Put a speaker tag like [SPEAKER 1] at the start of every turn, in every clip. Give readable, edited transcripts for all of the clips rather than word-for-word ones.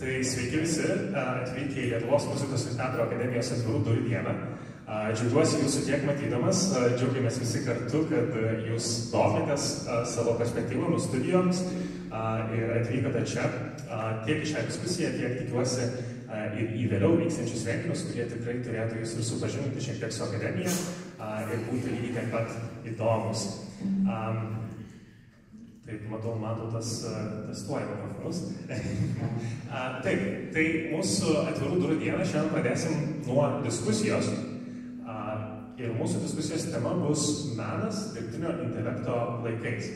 [SPEAKER 1] Tai sveiki visi atvykę į Lietuvos muzikos ir teatro akademijos atvirų durų dieną. Džiaugiuosi jūsų tiek matydamas, džiaugiamės visi kartu, kad jūs domitės savo perspektyvomis studijoms ir atvykote čia tiek į šią diskusiją, tiek tikiuosi ir į vėliau vyksiančius renginius, kurie tikrai turėtų jūs ir supažinti šiek tiek su akademija ir būti lygiai tiek pat įdomus. Taip, matau, tas testuoja mikrofonus. Taip, tai mūsų atvirų durų dieną šiandien pradėsim nuo diskusijos. Ir mūsų diskusijos tema bus menas dirbtinio intelekto laikais.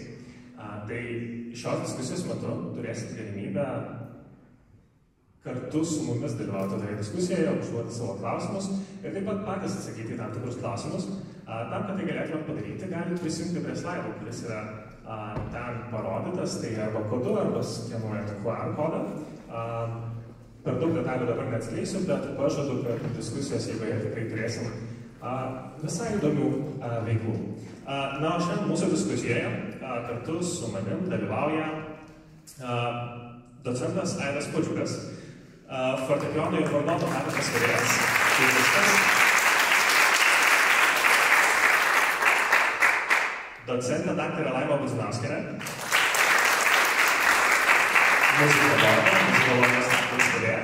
[SPEAKER 1] Tai šios diskusijos metu turėsit galimybę kartu su mumis dalyvauti toje diskusijoje, užduoti savo klausimus ir taip pat patys atsakyti į tam tikrus klausimus. Tam, kad tai galėtume padaryti, galite prisijungti prie slaidų, kuris yra ten parodytas, tai arba kodu, arba skenuojant QR kodą. Per daug detalių dabar neatskleisiu, bet pažadu, kad diskusijos eigoje tikrai turėsim visai įdomių veiklų. Na, o šiandien mūsų diskusijoje kartu su manim dalyvauja docentas Aidas Puodžiukas, fortepijono ir vargonų katedros vedėjas, pianistas, docentė daktarė Laima Budzinauskienė, muzikologijos katedros vedėja,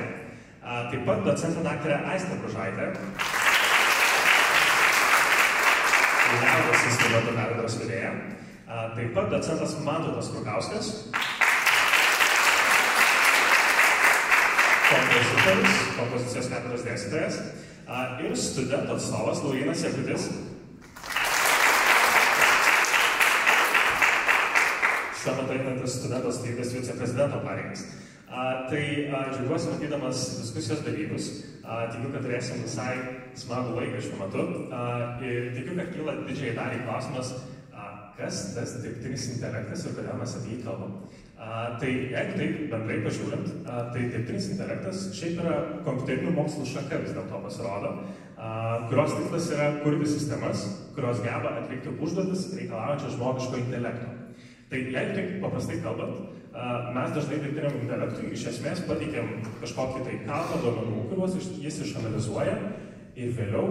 [SPEAKER 1] taip pat docentė daktarė Aistė Bružaitė, liaudies instrumentų katedros vedėja, taip pat docentas Mantautas Krukauskas, kompozitorius, kompozicijos katedros dėstytojas ir studentų atstovas Laurynas Jakutis. Šiuo metu einantis studentų atstovybės viceprezidento pareigas. Tai džiaugiuosi matydamas diskusijos dalyvius, tikiu, kad turėsim visai smagų laiką šiuo metu ir tikiu, kad kyla didžiai daliai klausimas, kas tas dirbtinis intelektas ir kodėl mes apie jį kalbam. Tai jeigu taip bendrai pažiūrint, tai dirbtinis intelektas šiaip yra kompiuterinių mokslų šaka vis dėlto pasirodo, kurios tikslas yra kurti sistemas, kurios geba atlikti užduotis reikalaujančias žmogiško intelekto. Tai jeigu taip paprastai kalbant, mes dažnai dirbtiniam intelektui iš esmės pateikiam kažkokį tai kalną duomenų, kuriuos jis išanalizuoja ir vėliau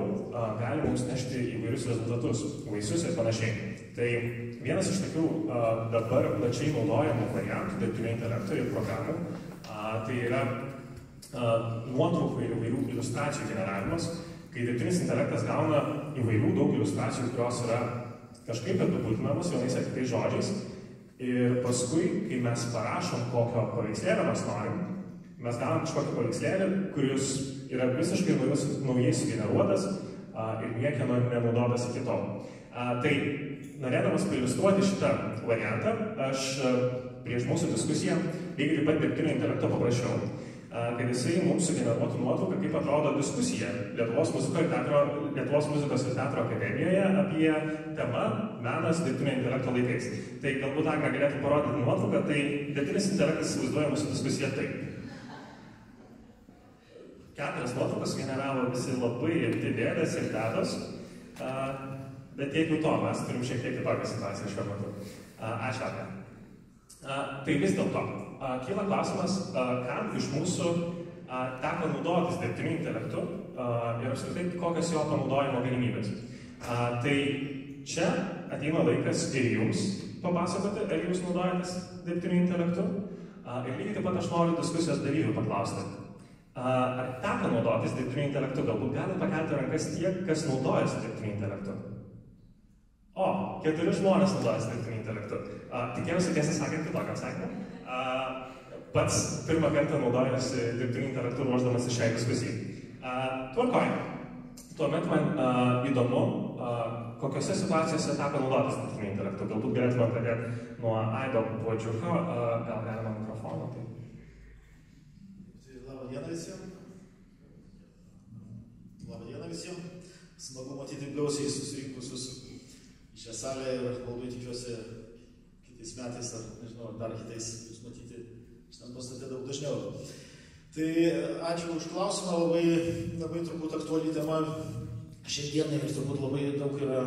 [SPEAKER 1] gali mums nešti įvairius rezultatus, vaisius ir panašiai. Tai vienas iš tokių dabar plačiai naudojamų variantų dirbtinio intelekto ir programų tai yra nuotraukų ir įvairių iliustracijų generavimas, kai dirbtinis intelektas gauna įvairių daug iliustracijų, kurios yra kažkaip apibūdinamos vienais ar kitais žodžiais. Ir paskui, kai mes parašom kokio paveikslėlio mes norim, mes gaunam kažkokį paveikslėlį, kuris yra visiškai naujai sugeneruotas ir niekieno nenaudotas iki tol. Tai norėdamas pailiustruoti šitą variantą, aš prieš mūsų diskusiją lygiai taip pat dirbtinio intelekto paprašiau, kad jisai mums sugeneruotų nuotrauką, kaip atrodo diskusija Lietuvos muzikos ir teatro akademijoje apie temą menas dirbtinio intelekto laikais. Tai galbūt Agne galėtų parodyti nuotrauką, tai dirbtinis intelektas įsivaizduoja mūsų diskusiją taip. 4 nuotraukas generavo visi labai rimti dėdės ir tetos, bet jeigu to, mes turim šiek tiek kitokią situaciją šiuo metu. Ačiū, Agne. Tai vis dėlto, kyla klausimas, kam iš mūsų teko naudotis dirbtiniu intelektu ir apskritai kokios jo panaudojimo galimybės. Tai čia ateina laikas ir jums papasakoti, ar jūs naudojatės dirbtiniu intelektu. Ir lygiai taip pat aš noriu diskusijos dalyvių paklausti. Ar teko naudotis dirbtiniu intelektu? Galbūt galite pakelti rankas tiek, kas naudojasi dirbtiniu intelektu. O, 4 žmonės naudojasi dirbtiniu intelektu. Tikėjausi tiesą sakant kitokį atsakymą. Pats pirmą kartą naudojasi dirbtiniu intelektu ruošdamas šiai diskusijai. Tvarkoj. Tuomet man įdomu, kokiose situacijose teko naudotis dirbtiniu intelektu. Galbūt galėtume pradėti nuo Aido Puodžiuko, gal galima mikrofoną.
[SPEAKER 2] Labą dieną visiems. Labą dieną visiems. Smagu matyti gausiai susirinkusius šią salę ir labai tikiuosi kitais metais, ar nežinau, dar kitais jūs matyti šitam pastate daug dažniau. Tai ačiū už klausimą, labai turbūt aktuali tema šiandienai ir turbūt labai daug yra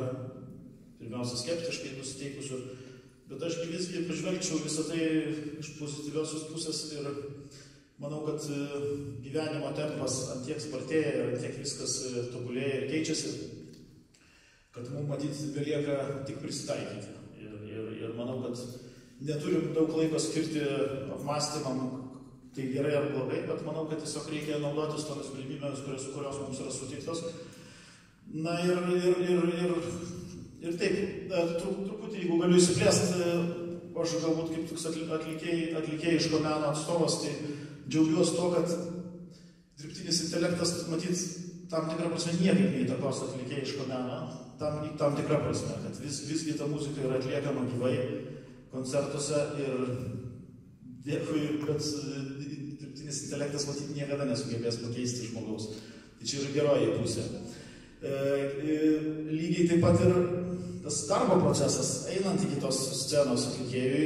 [SPEAKER 2] pirmiausia skeptiškai nusiteikusių, bet aš visgi pažvelgčiau visą tai iš pozityviosios pusės ir Manau, kad gyvenimo tempas ant tiek spartėja ir ant tiek viskas tobulėja ir keičiasi, kad mums matyti belieka tik prisitaikyti. Ir manau, kad neturim daug laiko skirti apmąstymam, tai gerai ar blogai, bet manau, kad tiesiog reikia naudotis tomis galimybėmis, kurios mums yra suteiktos. Na ir taip, truputį, jeigu galiu įsiplėsti, aš galbūt kaip toks atlikėjiško meno atstovas, tai džiaugiuosi to, kad dirbtinis intelektas, matyt, tam tikrą prasme niekaip neįtakos atlikėjiško meno, tam tikrą prasme, kad visgi ta muzika yra atliekama gyvai koncertuose ir dėkui, kad dirbtinis intelektas, matyt, niekada nesugebės pakeisti žmogaus. Tai čia yra geroji pusė. Lygiai taip pat ir tas darbo procesas, einant iki tos scenos atlikėjui,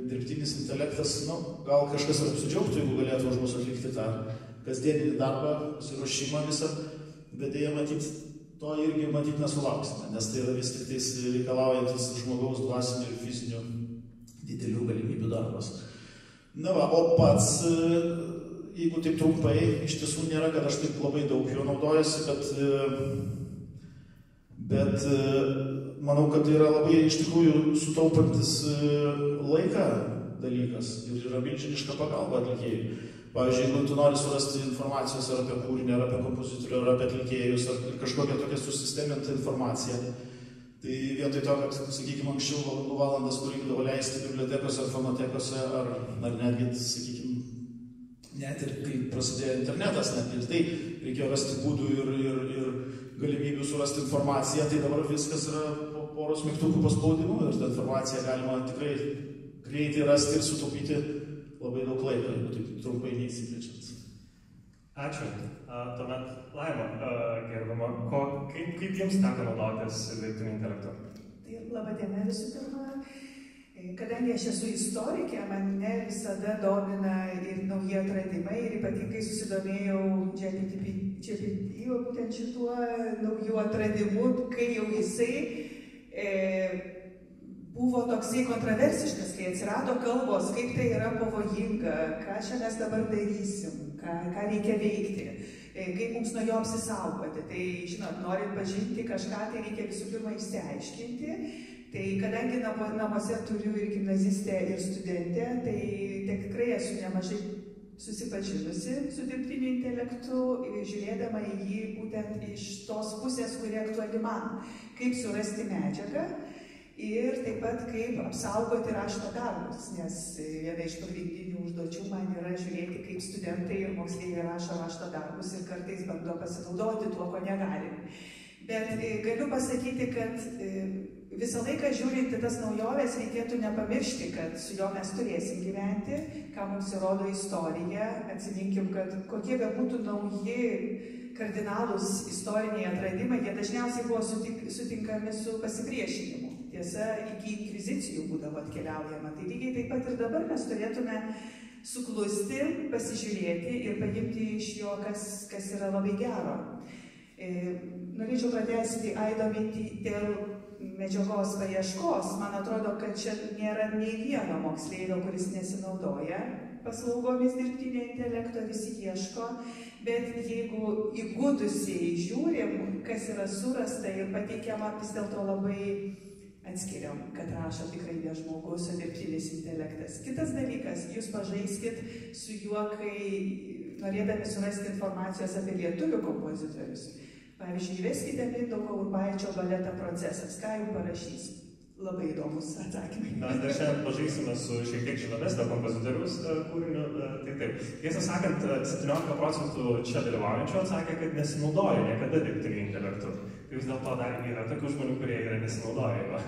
[SPEAKER 2] dirbtinis intelektas, gal kažkas ir apsidžiaugtų, jeigu galėtų už mus atlikti tą kasdieninį darbą, pasiruošimą visą, bet dėja to irgi nesulauksime, nes tai yra vis tik tais reikalaujantis žmogaus dvasinių ir fizinių didelių galimybių darbas. Na va, o pats, jeigu taip trumpai, iš tiesų nėra, kad aš taip labai daug jo naudojasi, bet manau, kad tai yra labai iš tikrųjų sutaupantis laiką dalykas ir yra milžiniška pagalba atlikėjui. Pavyzdžiui, jeigu tu nori surasti informacijos ar apie kūrinį, ar apie kompozitorių, ar apie atlikėjus, ar kažkokią tokią susistemintą informaciją, tai vietoj to, kad, sakykime, anksčiau valandas reikdavo leisti bibliotekose ar fonotekose, ar netgi, sakykime, net ir kai prasidėjo internetas, net ir tai reikėjo rasti būdų ir galimybių surasti informaciją, tai dabar viskas yra po poros mygtukų paspaudimų ir tą informaciją galima tikrai greitai rasti ir sutaupyti labai daug laiko, jeigu taip trumpai neįsiplečiant.
[SPEAKER 1] Ačiū. Tuomet, Laima, gerbama, kaip jums teko naudotis dirbtiniu intelektu?
[SPEAKER 3] Tai laba diena visų pirma. Kadangi aš esu istorikė, mane visada domina ir nauji atradimai ir ypatingai susidomėjau GPT, būtent šituo naujų atradimų, kai jau jisai buvo toksai kontroversiškas, kai atsirado kalbos, kaip tai yra pavojinga, ką čia mes dabar darysim, ką reikia veikti, kaip mums nuo jo apsisaugoti. Tai, žinot, norint pažinti kažką, tai reikia visų pirma išsiaiškinti. Tai kadangi namuose turiu ir gimnazistę, ir studentę, tai tikrai esu nemažai susipažinusi su dirbtiniu intelektu, žiūrėdama į jį būtent iš tos pusės, kuri aktuali man, kaip surasti medžiagą ir taip pat kaip apsaugoti rašto darbus, nes viena iš pagrindinių užduočių man yra žiūrėti, kaip studentai ir moksleiviai rašo rašto darbus ir kartais bando pasinaudoti tuo, ko negalim. Bet galiu pasakyti, kad visą laiką žiūrint į tas naujoves, reikėtų nepamiršti, kad su jo mes turėsim gyventi, ką mums įrodo istorija. Atsiminkim, kad kokie bebūtų nauji kardinalūs istoriniai atradimai, jie dažniausiai buvo sutinkami su pasipriešinimu. Tiesa, iki inkvizicijų būdavo atkeliaujama. Tai lygiai taip pat ir dabar mes turėtume suklusti, pasižiūrėti ir paimti iš jo, kas yra labai gero. Norėčiau pratęsti Aido mintį dėl medžiagos paieškos. Man atrodo, kad čia nėra nei vieno moksleivio, kuris nesinaudoja paslaugomis dirbtinio intelekto, visi ieško, bet jeigu įgudusiai žiūrim, kas yra surasta ir pateikiama, vis dėlto labai atskiriam, kad rašo tikrai ne žmogus, o dirbtinis intelektas. Kitas dalykas, jūs pažaiskit su juo, kai norėdami surasti informacijos apie lietuvių kompozitorius. Pavyzdžiui, įveskite Mindaugo Urbaičio baletą Procesas. Ką jums parašys? Labai įdomus atsakymai.
[SPEAKER 1] Mes dar šiandien pažaisime su šiek tiek žinomesnio kompozitoriaus kūriniu. Tai taip. Tiesą sakant, 17% čia dalyvaujančių atsakė, kad nesinaudoja niekada dirbtiniu intelektu. Tai vis dėlto dar yra tokių žmonių, kurie yra nesinaudoja.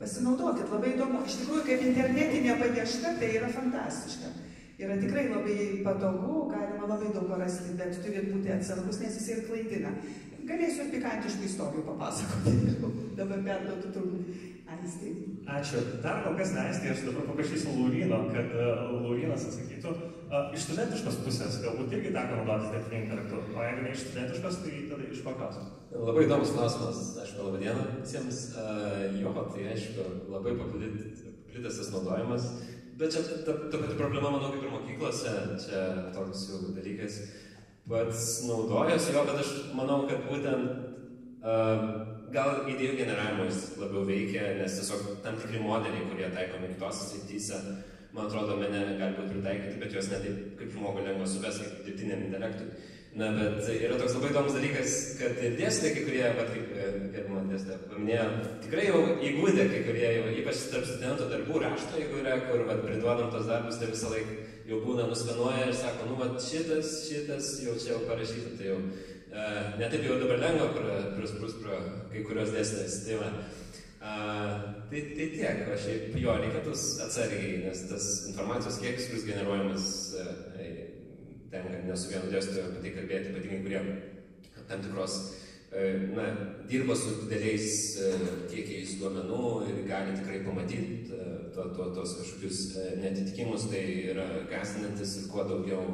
[SPEAKER 3] Pasinaudokit, labai įdomu. Iš tikrųjų, kaip internetinė paieška, tai yra fantastiška. Yra tikrai labai patogu, galima labai daug rasti, bet turit būti atsargus, nes jis ir klaidina. Galėsiu ir pikantiškų istorijų papasakoti. Dabar perduotų turbūt Aistei.
[SPEAKER 1] Ačiū. Dar kol kas ne Aistei, aš dabar paprašysiu Lauryno, kad Laurynas atsakytų. Iš studentiškos pusės galbūt irgi teko naudotis dirbtiniu intelektu, o jeigu ne iš studentiškos, tai tada iš kokios?
[SPEAKER 4] Labai įdomus klausimas, aišku, laba diena visiems. Jo, tai aišku, labai paplitęs tas naudojimas, Bet čia ta pati problema, manau, kaip ir mokyklose, čia toks jau dalykas. Pats naudojosi jo, bet aš manau, kad būtent gal idėjų generavimais labiau veikia, nes tiesiog tam tikri modeliai, kurie taikomi kitose srityse, man atrodo, mene gali būti pritaikyti, bet juos ne taip kaip žmogų lengva suvesti, kaip dirbtiniam intelektui. Na, bet yra toks labai įdomus dalykas, kad dėstytojai, kai kurie, kaip man dėstytojai paminėjo, tikrai jau įgūdė, kai kurie jau, ypač tarp studentų darbų rašto, jeigu yra, kur priduodam tos darbus, tai visą laiką jau būna nuskenuoja ir sako, nu, šitas jau čia jau parašyta, tai jau netaip jau dabar lengva pro kai kurios dėstytojus. Tai va. Tai tiek, o šiaip jo reikėtų atsargiai, nes tas informacijos kiekis, kuris generuojamas, tenka ne su vienu dėstytoju apie tai kalbėti, ypatingai kurie tam tikros, dirba su dideliais kiekiais duomenų ir gali tikrai pamatyti tos kažkokius netitikimus, tai yra gąsdinantis ir kuo daugiau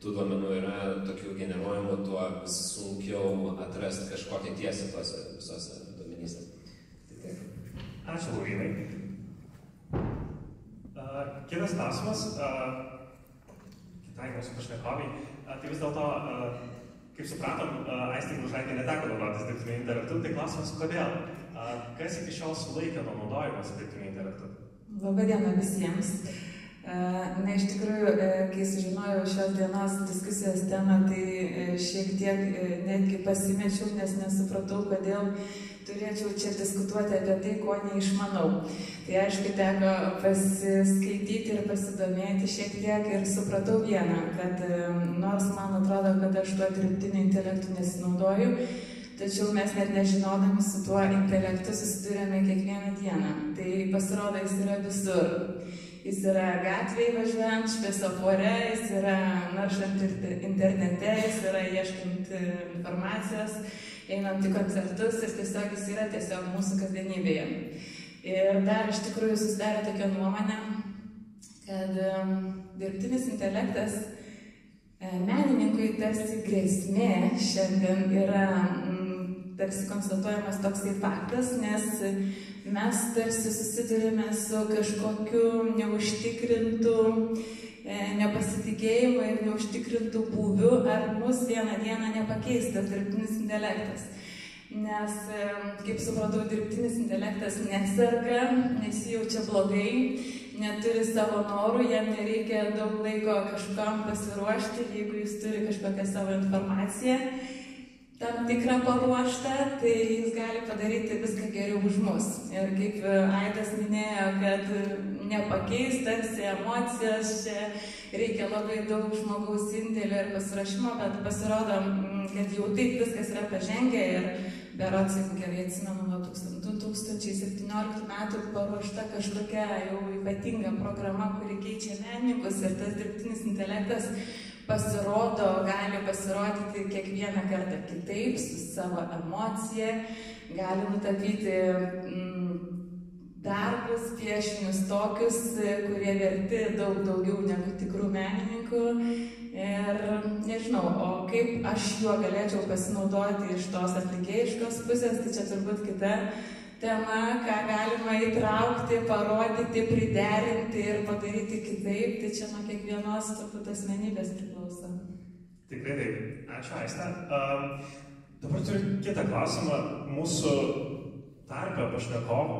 [SPEAKER 4] tų duomenų yra tokių generuojamų, tuo vis sunkiau atrasti kažkokią tiesą tuose visose duomenyse.
[SPEAKER 1] Ačiū, Laurynai. Kitas klausimas, kitai mūsų pašnekoviai. Tai vis dėlto, kaip supratom, Aistei Bružaitei neteko naudotis dirbtiniu intelektu, tai klausimas, kodėl? Kas iki šiol sulaikė nuo naudojimas dirbtiniu intelektu?
[SPEAKER 5] Labą dieną visiems. Na, iš tikrųjų, kai sužinojau šios dienos diskusijos temą, tai šiek tiek netgi pasimečiau, nes nesupratau, kodėl turėčiau čia diskutuoti apie tai, ko neišmanau. Tai aišku, teko pasiskaityti ir pasidomėti šiek tiek ir supratau vieną, kad nors man atrodo, kad aš tuo dirbtiniu intelektu nesinaudoju, tačiau mes net nežinodami su tuo intelektu susidurėme kiekvieną dieną. Tai pasirodo, jis yra visur. Jis yra gatvėje važiuojant, šviesofore, jis yra naršant internete, jis yra ieškant informacijos, einant į koncertus ir tiesiog jis yra tiesiog mūsų kasdienybėje. Ir dar iš tikrųjų susidarė tokia nuomonė, kad dirbtinis intelektas menininkui tarsi grėsmė šiandien yra tarsi konstatuojamas toksai faktas, nes mes tarsi susidurime su kažkokiu neužtikrintu nepasitikėjimu ir neužtikrintų būvių, ar mus vieną dieną nepakeis tas dirbtinis intelektas. Nes, kaip supratau, dirbtinis intelektas neserga, nesijaučia blogai, neturi savo norų, jam nereikia daug laiko kažkam pasiruošti, jeigu jis turi kažkokią savo informaciją tam tikrą paruoštą, tai jis gali padaryti viską geriau už mus. Ir kaip Aidas minėjo, kad nepakeis tarsi emocijos, čia reikia labai daug žmogaus indėlio ir pasiruošimo, bet pasirodo, kad jau taip viskas yra pažengę ir berods, jeigu gerai atsimenu, nuo 2017 metų paruošta kažkokia jau ypatinga programa, kuri keičia menininkus ir tas dirbtinis intelektas gali pasirodyti kiekvieną kartą kitaip, su savo emocija, gali nutapyti darbus, piešinius tokius, kurie verti daug daugiau negu tikrų menininkų. Ir nežinau, o kaip aš juo galėčiau pasinaudoti iš tos atlikėjiškos pusės, tai čia turbūt kita tema, ką galima įtraukti, parodyti, priderinti ir padaryti kitaip, tai čia nuo kiekvienos turbūt asmenybės priklauso.
[SPEAKER 1] Tikrai taip. Ačiū, Aiste. Dabar turiu kitą klausimą. Mūsų tarpe pašnekovų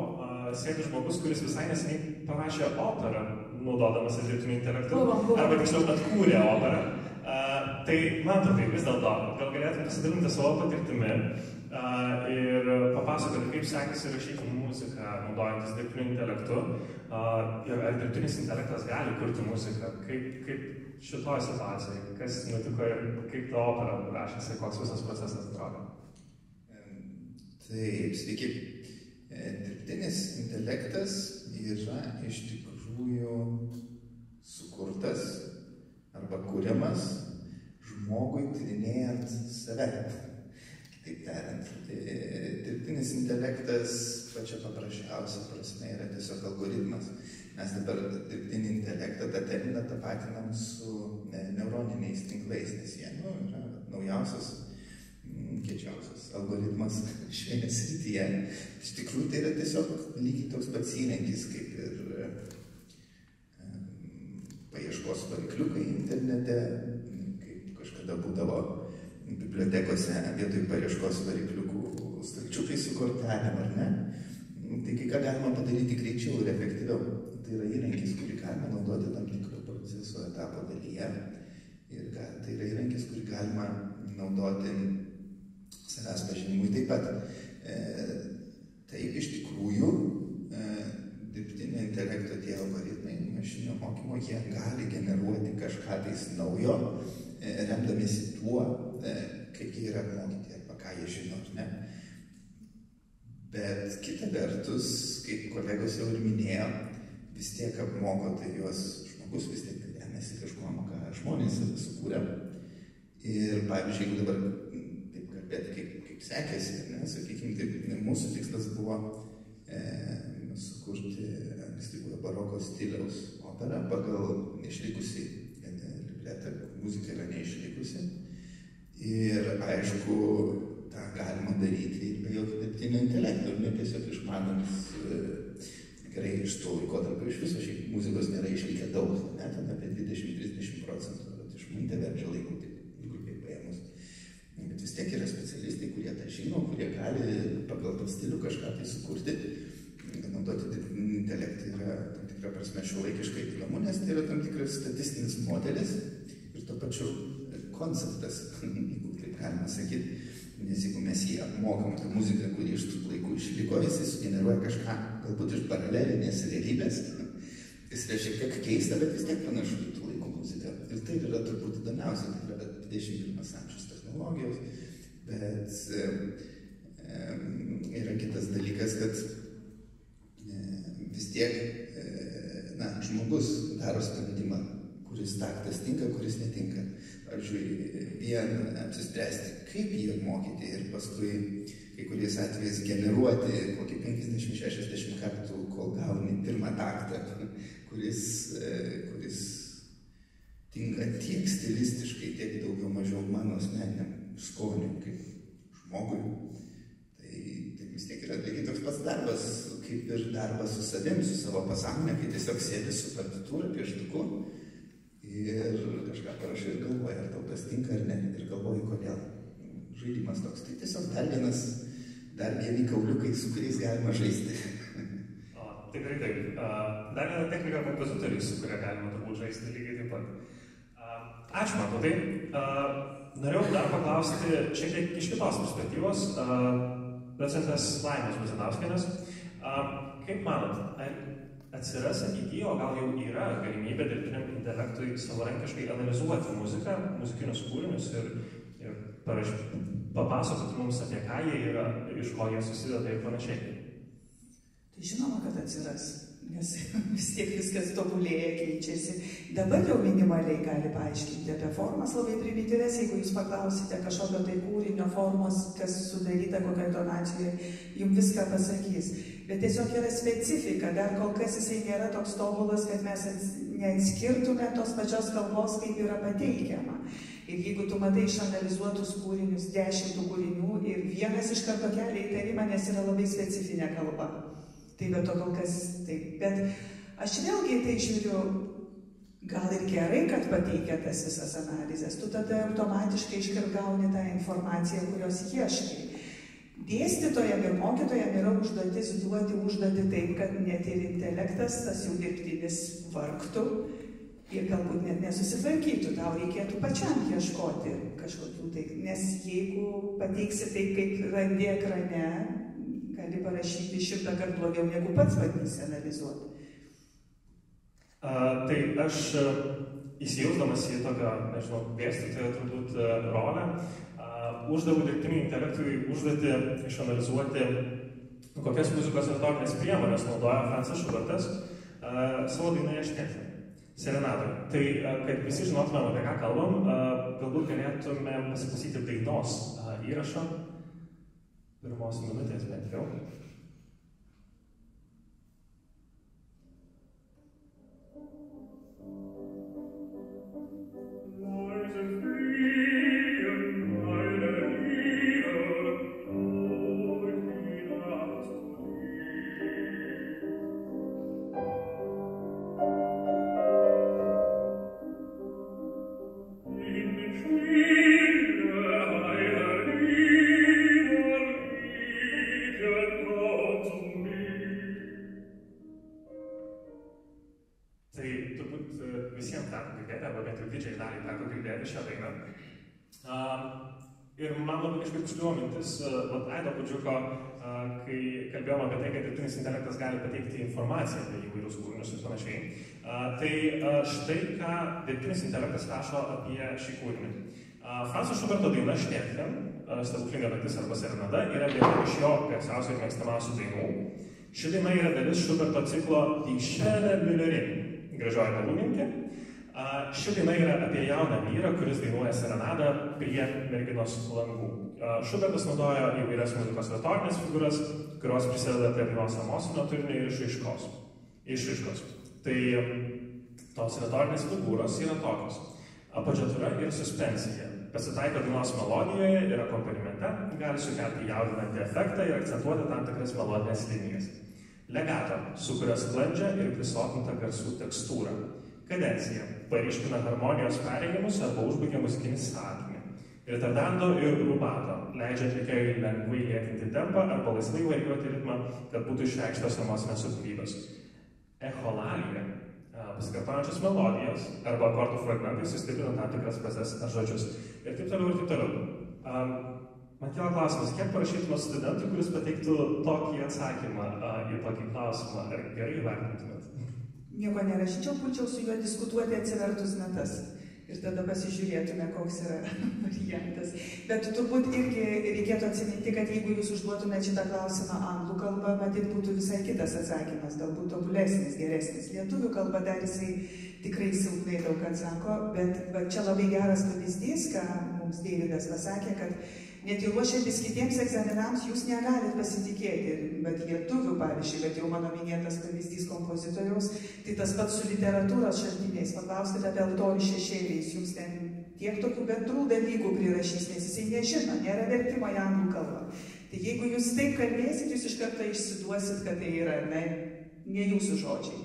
[SPEAKER 1] sėdi žmogus, kuris visai neseniai parašė operą, naudodamas dirbtiniu intelektu, arba tiksliau atkūrė operą. Tai man tai vis dėlto, gal galėtum pasidalinti savo patirtimi ir papasakoti, kaip sekėsi rašyti muziką, naudojantis dirbtiniu intelektu. Ir ar dirbtinis intelektas gali kurti muziką? Kaip šitoje situacijoje? Kas nutiko ir kaip ta opera rašėsi, koks visas procesas atrodo?
[SPEAKER 6] Taip, sveiki. Dirbtinis intelektas yra iš tikrųjų sukurtas arba kuriamas žmogui tyrinėjant save. Kitaip tariant, dirbtinis intelektas pačia paprasčiausia prasme yra tiesiog algoritmas. Mes dabar dirbtinį intelektą tą terminą tapatinam su neuroniniais tinklais, nes jie yra naujausias, kiečiausias algoritmas šioje srityje. Iš tikrųjų tai yra tiesiog lygiai toks pats įrankis, kaip ir paieškos varikliukai internete, kaip kažkada būdavo bibliotekose vietoj paieškos varikliukų stalčiukai su kortelėm, ar ne? Tai kai ką galima padaryti greičiau ir efektyviau. Tai yra įrankis, kurį galima naudoti tam tikro proceso etapo dalyje. Ir tai yra įrankis, kurį galima naudoti savęs pažinimui taip pat. Taip, iš tikrųjų, dirbtinio intelekto tie algoritmai, mašininio mokymo, jie gali generuoti kažką tais naujo, remdamiesi tuo, kaip jie yra apmokyti arba ką jie žino, ar ne. Bet kita vertus, kaip kolegos jau ir minėjo, vis tiek apmoko tai juos žmogus, vis tiek remiasi kažkuom, ką žmonės sukūrė. Ir pavyzdžiui, jeigu dabar taip kalbėti, kaip sekėsi, sakykime, taip, mūsų tikslas buvo sukurti ankstyvojo baroko stiliaus operą pagal neišlikusi libretą, muzika yra neišlikusi. Ir aišku, tą galima daryti ir be jokio dirbtinio intelekto, ir ne tiesiog išmanomis gerai iš to laikotarpio. Iš viso šiaip muzikos nėra išlikę daug, net apie 20-30%, bet iš Monteverčio laikų, taip grubiai paėmus. Bet vis tiek yra specialistai, kurie tą žino, kurie gali pagal tą stilių kažką tai sukurti. Naudoti dirbtinį intelektą yra tam tikra prasme šiuolaikiškai įdomu, nes tai yra tam tikras statistinis modelis ir to pačiu konceptas, jeigu taip galima sakyti. Nes jeigu mes jį apmokam tą muziką, kuri iš tų laikų išliko, jisai sugeneruoja kažką galbūt iš paralelinės realybės. Jis yra šiek tiek keista, bet vis tiek panašu į tų laikų muziką. Ir tai yra turbūt įdomiausia, tai yra 21 amžiaus technologijos. Bet yra kitas dalykas, kad vis tiek žmogus daro sprendimą, kuris taktas tinka, kuris netinka. Pavyzdžiui, vien apsispręsti, kaip jį apmokyti ir paskui kai kuriais atvejais generuoti kokį 50-60 kartų, kol gauni pirmą taktą, kuris tinka tiek stilistiškai, tiek daugiau mažiau mano asmeniniam skoniui kaip žmogui. Tai vis tiek yra lygiai toks pats darbas, kaip ir darbas su savim, su savo pasąmonė, kai tiesiog sėdi su partitūra, pieštuku ir kažką parašai ir galvoji, ar tau tas tinka ar ne, ir galvoji, kodėl. Žaidimas toks. Tai tiesiog dar vieni kauliukai, su kuriais galima žaisti.
[SPEAKER 1] Tikrai taip. Dar viena technika kompozitoriui, su kuria galima turbūt žaisti lygiai taip pat. Ačiū, Mantautai. Norėjau dar paklausti šiek tiek iš kitos perspektyvos, docentės Laimos Buzinauskienės. Kaip manot, ar atsiras ateityje, o gal jau yra galimybė dirbtiniam intelektui savarankiškai analizuoti muziką, muzikinius kūrinius ir papasakoti mums apie ką jie yra, iš ko jie susideda ir panašiai?
[SPEAKER 3] Tai žinoma, kad atsiras, nes vis tiek viskas tobulėja, keičiasi. Dabar jau minimaliai gali paaiškinti apie formas labai primityvės, jeigu jūs paklausite kažkokio tai kūrinio formos, kas sudaryta kokiai tonacijoje, jums viską pasakys. Bet tiesiog yra specifika, dar kol kas jisai nėra toks tobulas, kad mes neatskirtume tos pačios kalbos, kaip yra pateikiama. Ir jeigu tu matai išanalizuotus kūrinius, 10 kūrinių ir vienas iš karto kelia įtarimą, nes yra labai specifinė kalba. Tai be to kol kas taip. Bet aš vėlgi tai žiūriu, gal ir gerai, kad pateikia tas visas analizės. Tu tada automatiškai iškart gauni tą informaciją, kurios ieškai. Dėstytojam ir mokytojam yra užduotis duoti užduotį taip, kad net ir intelektas, tas jau dirbtinis, vargtų ir galbūt net nesusitvarkytų. Tau reikėtų pačiam ieškoti kažkokių tai, nes jeigu pateiksi taip, kaip randi ekrane, gali parašyti 100 kartų blogiau, negu pats bandysi analizuoti.
[SPEAKER 1] Tai aš įsijausdamas į tokią, nežinau, dėstytojo turbūt rolę, uždaviau dirbtiniui intelektui užduotį išanalizuoti, kokias muzikos retorinės priemonės naudoja Francas Schubertas savo dainoje Štetė, serenadai. Tai, kad visi žinotumėm, apie ką kalbam, galbūt galėtume pasiklausyti dainos įrašą, pirmos minutės bent jau. labai kažkaip užkliuvo mintis, Aido Pudžiuko, kai kalbėjome apie tai, kad dirbtinis intelektas gali pateikti informaciją apie įvairius kūrinius ir panašiai. Tai štai ką dirbtinis intelektas rašo apie šį kūrinį. Franco Schuberto daina Štetlen, Stebuklinga naktis arba Serenada, yra viena iš jo garsiausių ir mėgstamiausių dainų. Ši daina yra dalis Schuberto ciklo Die schöne Müllerin, gražioji malūninkė. Ši daina yra apie jauną vyrą, kuris dainuoja serenadą prie merginos langų. Schubertas naudoja įvairias muzikos retorinės figūras, kurios prisideda prie dainos emocinio turinio ir išraiškos. Tai tos retorinės figūros yra tokios: apačiatūra ir suspensija. Pasitaiko dainos melodijoje ir akompanimente, gali sukelti jaudinantį efektą ir akcentuoti tam tikras melodinės linijas. Legato sukuria sklandžią ir prisotintą garsų tekstūrą. Kadencija paryškina harmonijos perėjimus arba užbaigia muzikinį sakinį. Retardando ir rubato leidžia atlikėjui lengvai lėtinti tempą arba laisvai varijuoti ritmą, kad būtų išreikštos emocinės subtilybės. Echolalia pasikartojančios melodijos arba akordų fragmentai sustiprina tam tikras frazes ar žodžius. Ir taip toliau ir taip toliau. Man kilo klausimas, kiek parašytumas studentui, kuris pateiktų tokį atsakymą į tokį klausimą, ar gerai vertintumėt?
[SPEAKER 3] Nieko nerašyčiau, pulčiau su juo diskutuoti atsivertus natas. Ir tada pasižiūrėtume, koks yra variantas. Bet turbūt irgi reikėtų atsiminti, kad jeigu jūs užduotumėte šitą klausimą anglų kalbą, matyt būtų visai kitas atsakymas, galbūt tobulesnis, geresnis. Lietuvių kalba dar jisai tikrai silpnai daug atsako, bet čia labai geras pavyzdys, ką mums Deividas pasakė, kad net ir ruošiantis kitiems egzaminams jūs negalit pasitikėti, bet lietuvių, pavyzdžiui, bet jau mano minėtas pavyzdys kompozitoriaus, tai tas pats su literatūros šaltiniais, paklauskite apie altorių šešėliais, jums ten tiek tokių bendrų dalykų prirašys, nes jisai nežino, nėra vertimo į anglų kalbą. Tai jeigu jūs taip kalbėsit, jūs iš karto išsiduosit, kad tai yra ne jūsų žodžiai.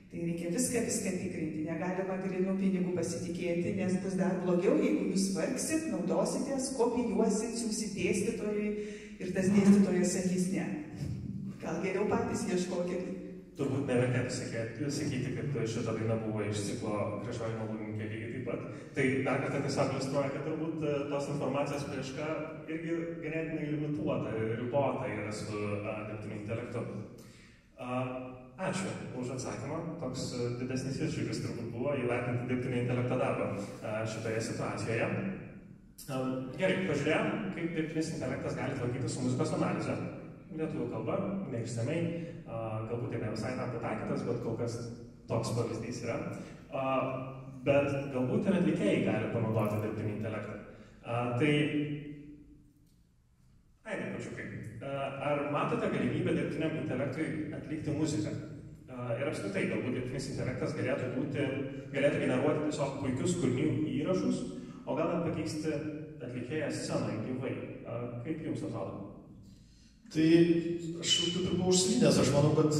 [SPEAKER 3] Tai reikia viską tikrinti, negalima grynų pinigų pasitikėti, nes bus dar blogiau, jeigu jūs vargsit, naudositės, kopijuosit, siūsit dėstytojui ir tas dėstytojas sakys ne. Gal geriau patys ieškokit.
[SPEAKER 1] Turbūt nevertėtų sakyti, kad šita daina buvo iš ciklo Gražioji malūninkė lygiai taip pat. Tai dar kartą tiesiog iliustruoja, kad turbūt tos informacijos paieška irgi ganėtinai limituota ir ribota yra su dirbtiniu intelektu. Ačiū už atsakymą. Toks didesnis iššūkis turbūt buvo įvertinti dirbtinio intelekto darbą šitoje situacijoje. Gerai, pažiūrėjom, kaip dirbtinis intelektas gali tvarkyti su muzikos analize. Lietuvių kalba, neišsamei, galbūt ir ne visai tam pritaikytas, bet kol kas toks pavyzdys yra. Bet galbūt ir atlikėjai gali panaudoti dirbtinį intelektą. Aidai Pudžiukai, ar matote galimybę dirbtiniam intelektui atlikti muziką? Ir apskritai, galbūt dirbtinis intelektas galėtų generuoti tiesiog puikius kūrinių įrašus, o gal net pakeisti atlikėją scenoje gyvai. Kaip jums atrodo?
[SPEAKER 2] Tai aš kaip ir buvau užsiminęs, aš manau, kad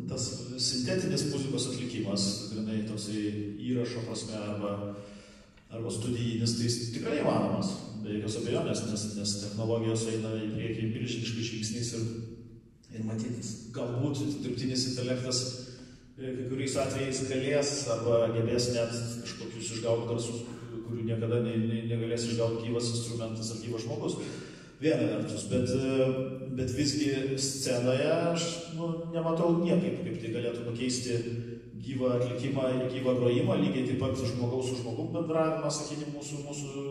[SPEAKER 2] tas sintetinis muzikos atlikimas, grinai toksai įrašo prasme arba studijinis, tai jis tikrai įmanomas, be jokios abejonės, nes technologijos eina į priekį milžiniškais žingsniais ir matytis, galbūt dirbtinis intelektas kai kuriais atvejais galės arba gebės net kažkokius išgauti garsus, kurių niekada negalės išgauti gyvas instrumentas ar gyvas žmogus. Viena vertus, bet visgi scenoje aš nematau niekaip, kaip tai galėtų pakeisti gyvą atlikimą ir gyvą grojimą, lygiai taip pat žmogaus su žmogum bendravimą, sakykime, mūsų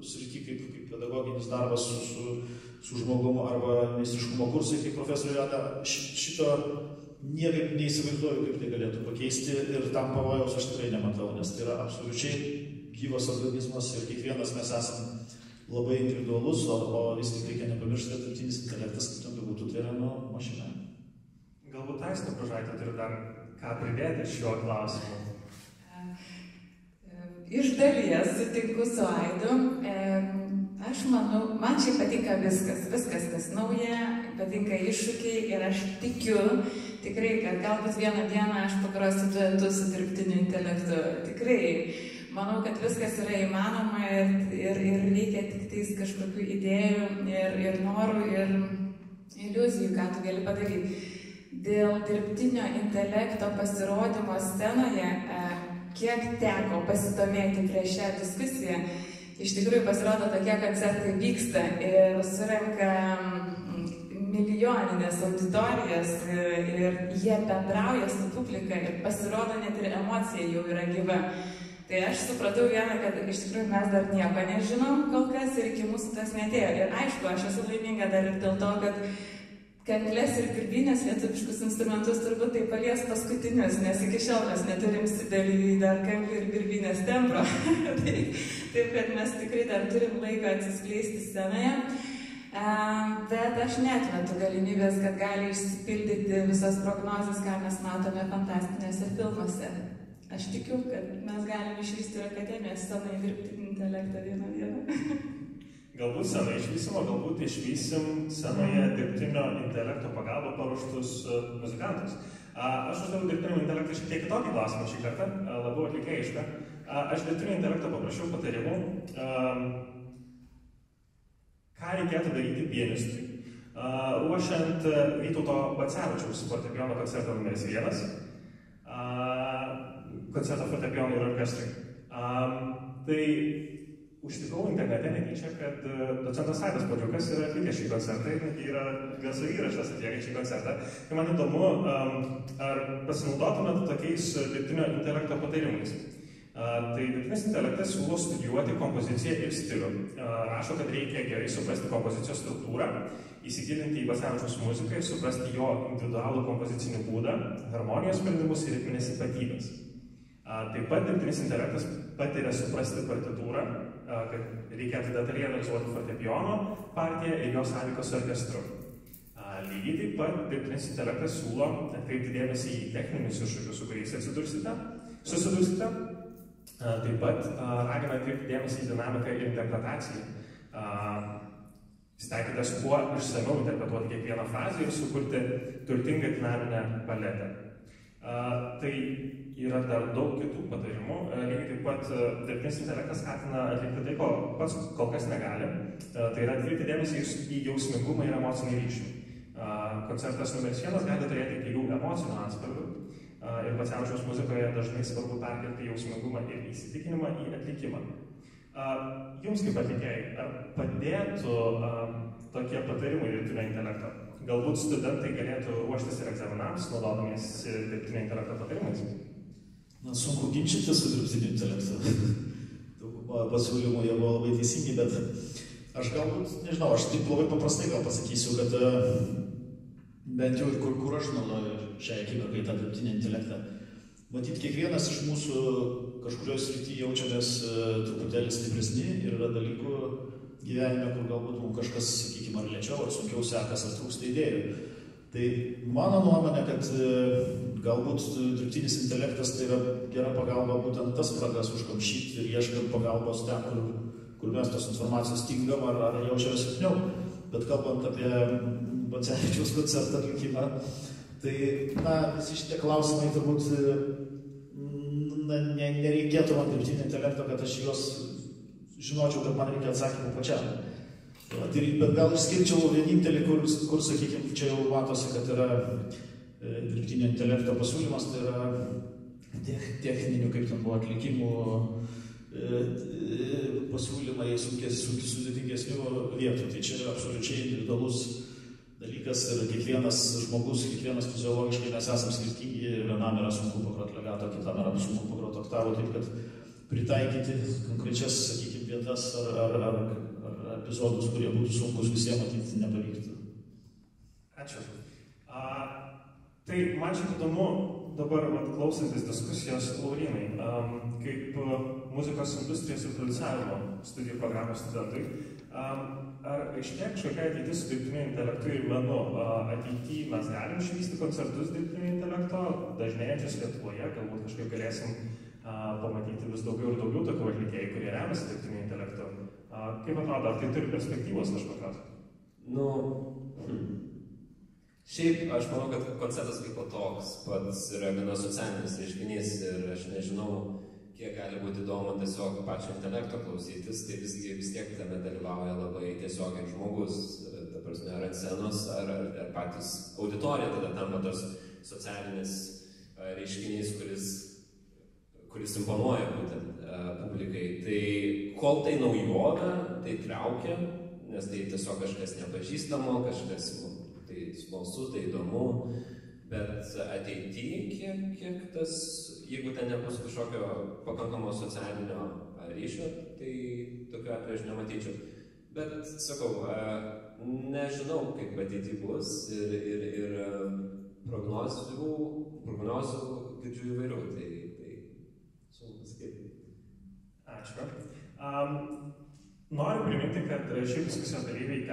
[SPEAKER 2] srity kaip pedagoginis darbas su žmogumu arba meistriškumo kursai, kaip profesorė Rada. Šito niekaip neįsivaizduoju, kaip tai galėtų pakeisti ir tam pavojaus aš tikrai nematau, nes tai yra absoliučiai gyvas organizmas ir kiekvienas mes esame labai individualus, o vis tik reikia nepamiršti, kad dirbtinis intelektas, kaip ten bebūtų, tai yra mašina.
[SPEAKER 1] Galbūt Aistė Bružaitė turi dar ką pridėti šiuo klausimu?
[SPEAKER 5] Iš dalies sutinku su Aidu. Aš manau, man čia patinka viskas, kas nauja, patinka iššūkiai ir aš tikiu, tikrai, kad galbūt vieną dieną aš pagrosiu duetu su dirbtiniu intelektu. Tikrai. Manau, kad viskas yra įmanoma ir reikia tik tais kažkokių idėjų ir norų ir iliuzijų, ką tu gali padaryti. Dėl dirbtinio intelekto pasirodymo scenoje, kiek teko pasidomėti prieš šią diskusiją, iš tikrųjų pasirodo tokie koncertai vyksta ir surenka milijoninės auditorijas ir jie bendrauja su publika ir pasirodo net ir emocija jau yra gyva. Tai aš supratau vieną, kad iš tikrųjų mes dar nieko nežinom kol kas ir iki mūsų tas netėjo. Ir aišku, aš esu laiminga dar ir dėl to, kad kanklės ir birbynės lietuviškus instrumentus turbūt tai palies paskutinius, nes iki šiol mes neturim Sibelijui dar kanklių ir birbynės tembro. Taip, kad mes tikrai dar turim laiko atsiskleisti scenoje. Bet aš neatmetu galimybės, kad gali išsipildyti visas prognozes, ką mes matome fantastinėse filmuose. Aš tikiu, kad mes galime išvysti ir akademijos scenoje dirbtinį intelektą vieną dieną.
[SPEAKER 1] Galbūt scenoje išvysim, o galbūt išvysim scenoje dirbtinio intelekto pagalba paruoštus muzikantus. Aš uždaviau dirbtinio intelekto šiek tiek kitokį klausimą šį kartą, labiau atlikėjišką. Aš dirbtinio intelekto paprašiau patarimų, ką reikėtų daryti pianistui, ruošiant Vytauto Bacevičiaus fortepijono koncertą numeris 1, koncertą fortepijonui ir orkestrui. Tai užtikau internete netyčia, kad docentas Aidas Puodžiukas yra atlikęs šį koncertą ir yra garso įrašas atliekęs šį koncertą. Tai man įdomu, ar pasinaudotumėte tokiais dirbtinio intelekto patarimais. Tai dirbtinis intelektas siūlo studijuoti kompoziciją ir stilių. Rašo, kad reikia gerai suprasti kompozicijos struktūrą, įsigilinti į Bacevičiaus muziką ir suprasti jo individualų kompozicinį būdą, harmonijos sprendimus ir ritminės ypatybės. Taip pat dirbtinis intelektas patiria suprasti partitūrą, kad reikėtų detaliai analizuoti fortepijono partiją ir jos sąveiką su orkestru. Lygiai taip pat dirbtinis intelektas siūlo atkreipti dėmesį į techninius iššūkius, su kuriais susidursite. Taip pat ragina atkreipti dėmesį į dinamiką ir interpretaciją. Stenkitės kuo išsamiau interpretuoti kiekvieną frazę ir sukurti turtingą dinaminę paletę. Tai yra dar daug kitų patarimų. Lygiai taip pat dirbtinis intelektas skatina atlikti tai, ko pats kol kas negali. Tai yra atkreipti dėmesį į jausmingumą ir emocinį ryšį. Koncertas numeris 1 gali turėti gilių emocinių atspalvių. Ir Bacevičiaus muzikoje dažnai svarbu perkelti jausmingumą ir įsitikinimą į atlikimą. Jums kaip atlikėjai, ar padėtų tokie patarimai dirbtinio intelekto? Galbūt studentai galėtų ruoštis ir egzaminams, naudodamiesi dirbtinio intelekto patarimais?
[SPEAKER 2] Na, sunku ginčyti su dirbtiniu intelektu. Dauguma pasiūlymų jie buvo labai teisingi, bet aš galbūt, nežinau, aš taip labai paprastai gal pasakysiu, kad bent jau ir kur aš naudoju šią akimirką tą dirbtinį intelektą. Matyt, kiekvienas iš mūsų kažkurios srityje jaučiamės truputėlį stipresni ir yra dalykų gyvenime, kur galbūt mums kažkas, sakykime, ar lėčiau, ar sunkiau sekas, ar trūksta idėjų. Tai mano nuomonė, kad galbūt dirbtinis intelektas tai yra gera pagalba būtent tas spragas užkamšyti ir ieškant pagalbos ten, kur mes tos informacijos stingam ar jaučiame silpniau. Bet kalbant apie Bacevičiaus koncertą atlikimą, tai, visi šitie klausimai turbūt nereikėtų man dirbtinio intelekto, kad aš juos žinočiau, kad man reikia atsakymų pačiam. Bet gal išskirčiau vienintelį, kur sakykime, čia jau matosi, kad yra dirbtinio intelekto pasiūlymas, tai yra techninių, kaip ten buvo, atlikimų pasiūlymai sudėtingesnių vietų. Tai čia yra absoliučiai individualus dalykas ir kiekvienas žmogus, kiekvienas fiziologiškai mes esam skirtingi ir vienam yra sunku pagroti legato, kitam yra sunku pagroti oktavų, taip kad pritaikyti konkrečias, sakykime, vietas ar epizodus, kurie būtų sunkus visiems matyti, nepavyktų.
[SPEAKER 1] Ačiū. Tai man šiaip įdomu dabar klausantis diskusijos, Laurynai, kaip muzikos industrijos ir producavimo studijų programos studentai, ar iškiek kažkokia ateitis su dirbtiniu intelektu ir menu? Ateityje mes galim išvysti koncertus dirbtinio intelekto, dažnėjančius Lietuvoje, galbūt kažkaip galėsim pamatyti vis daugiau ir daugiau tokių atlikėjų, kurie remiasi dirbtiniu intelektu. Kaip atrodo, ar tai turi perspektyvos kažkokios?
[SPEAKER 4] Šiaip aš manau, kad koncertas kaip toks pats yra gana socialinis reiškinys ir aš nežinau, kiek gali būti įdomu tiesiog pačio intelekto klausytis, tai vis tiek tame dalyvauja labai tiesiogiai žmogus, ta prasme, ar ant scenos, ar patys auditorija tada tampa tas socialinis reiškinys, kuris imponuoja būtent publikai. Tai kol tai naujovė, tai traukia, nes tai tiesiog kažkas nepažįstamo, kažkas tai smalsu, tai įdomu, bet ateityje, kiek tas, jeigu ten nebus kažkokio pakankamo socialinio ryšio, tai tokiu atveju aš nematyčiau. Bet, sakau, nežinau, kaip ateityje bus ir prognozių girdžiu įvairių, tai sunku pasakyti.
[SPEAKER 1] Ačiū. Noriu priminti, kad šiaip diskusijos dalyviams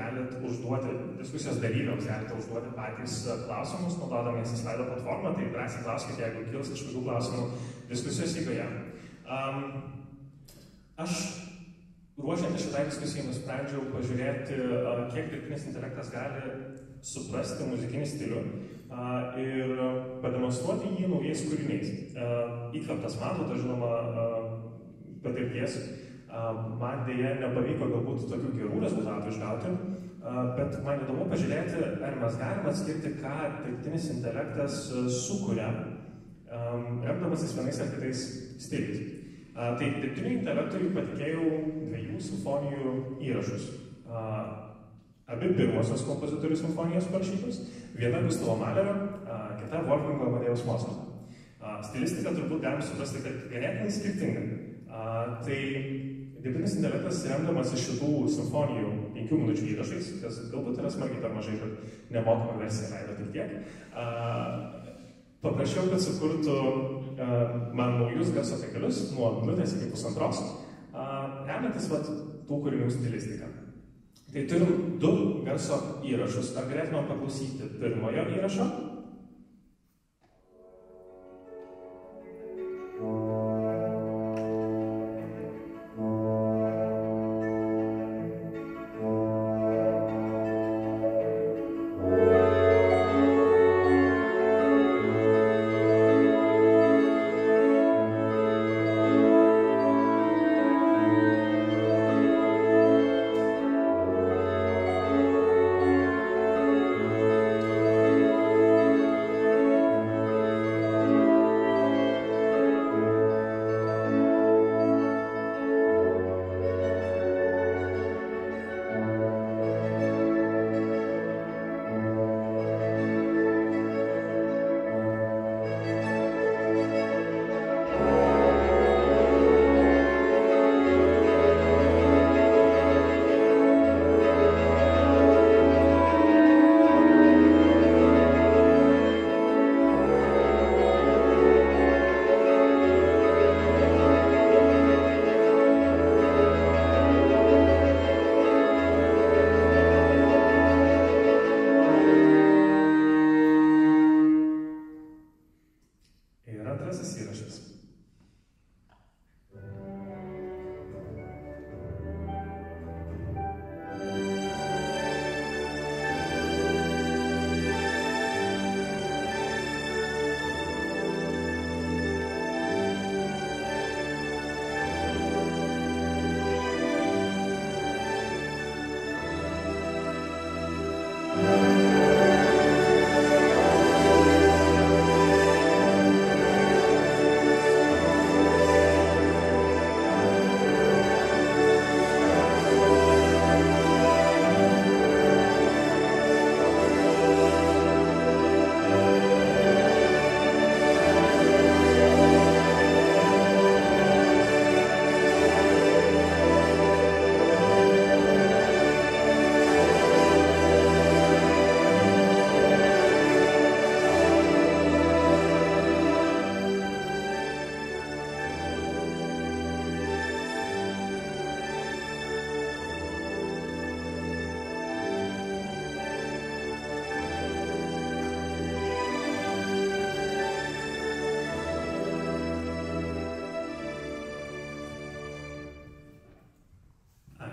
[SPEAKER 1] galite užduoti patys klausimus, naudodamiesi slaido platformą, tai drąsiai klauskite, jeigu kils kažkokių klausimų diskusijos eigoje. Aš ruošiantis šitai diskusijai nusprendžiau pažiūrėti, kiek dirbtinis intelektas gali suprasti muzikinį stilių ir pademonstruoti jį naujais kūriniais. Įkvėptas Manto, žinoma, patirties. Man dėja nepavyko galbūt tokių gerų rezultatų išgauti, bet man įdomu pažiūrėti, ar mes galime atskirti, ką dirbtinis intelektas sukuria, remdamasis vienais ar kitais stiliais. Tai dirbtiniui intelektui patikėjau 2 simfonijų įrašus. Abi pirmosios kompozitorių simfonijos parašytos, viena Gustavo Malerio, kita Wolfgango Amadėjaus Mozarto. Stilistika turbūt galim suprasti, kad ganėtinai skirtinga. Tai dirbtinis intelektas remdamas iš šitų simfonijų 5 minučių įrašais, kas galbūt yra smarkiai per mažai, kad nemokama versija leido tik tiek. Paprašiau, kad sukurtų man naujus garso takelius nuo minutės iki pusantros, remiantis tų kūrinių stilistiką. Tai turim 2 garso įrašus. Ar galėtume paklausyti pirmojo įrašo?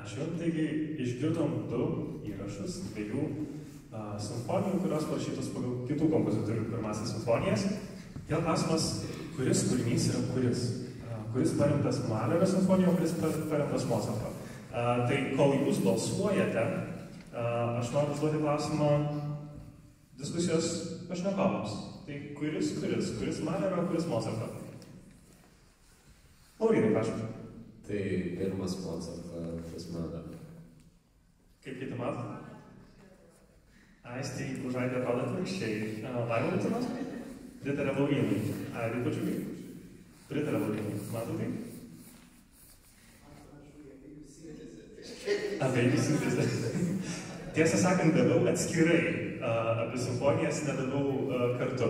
[SPEAKER 1] Ačiū. Taigi išgirdom 2 įrašus, 2 simfonijų, kurios parašytos pagal kitų kompozitorių pirmasis simfonijas. Vėl klausimas, kuris kūrinys yra kuris? Kuris paremtas Malerio simfonijom, kuris paremtas Mozarto? Tai kol jūs balsuojate, aš noriu užduoti klausimą diskusijos pašnekovams. Tai kuris Malerio, kuris Mozarto? Laurynai, prašom.
[SPEAKER 4] Tai pirmas Mocarto Prismada.
[SPEAKER 1] Kaip kiti mato? Aistė Užaitė atrodo atvirkščiai. Laima Lutinos? Pritarė Laurynai. Aidai Pačiukai? Pritarė Laurynai. Mato tai? Abiejų sintezė. Tiesą sakant, daviau atskirai. Abi simfonijas nedaviau kartu.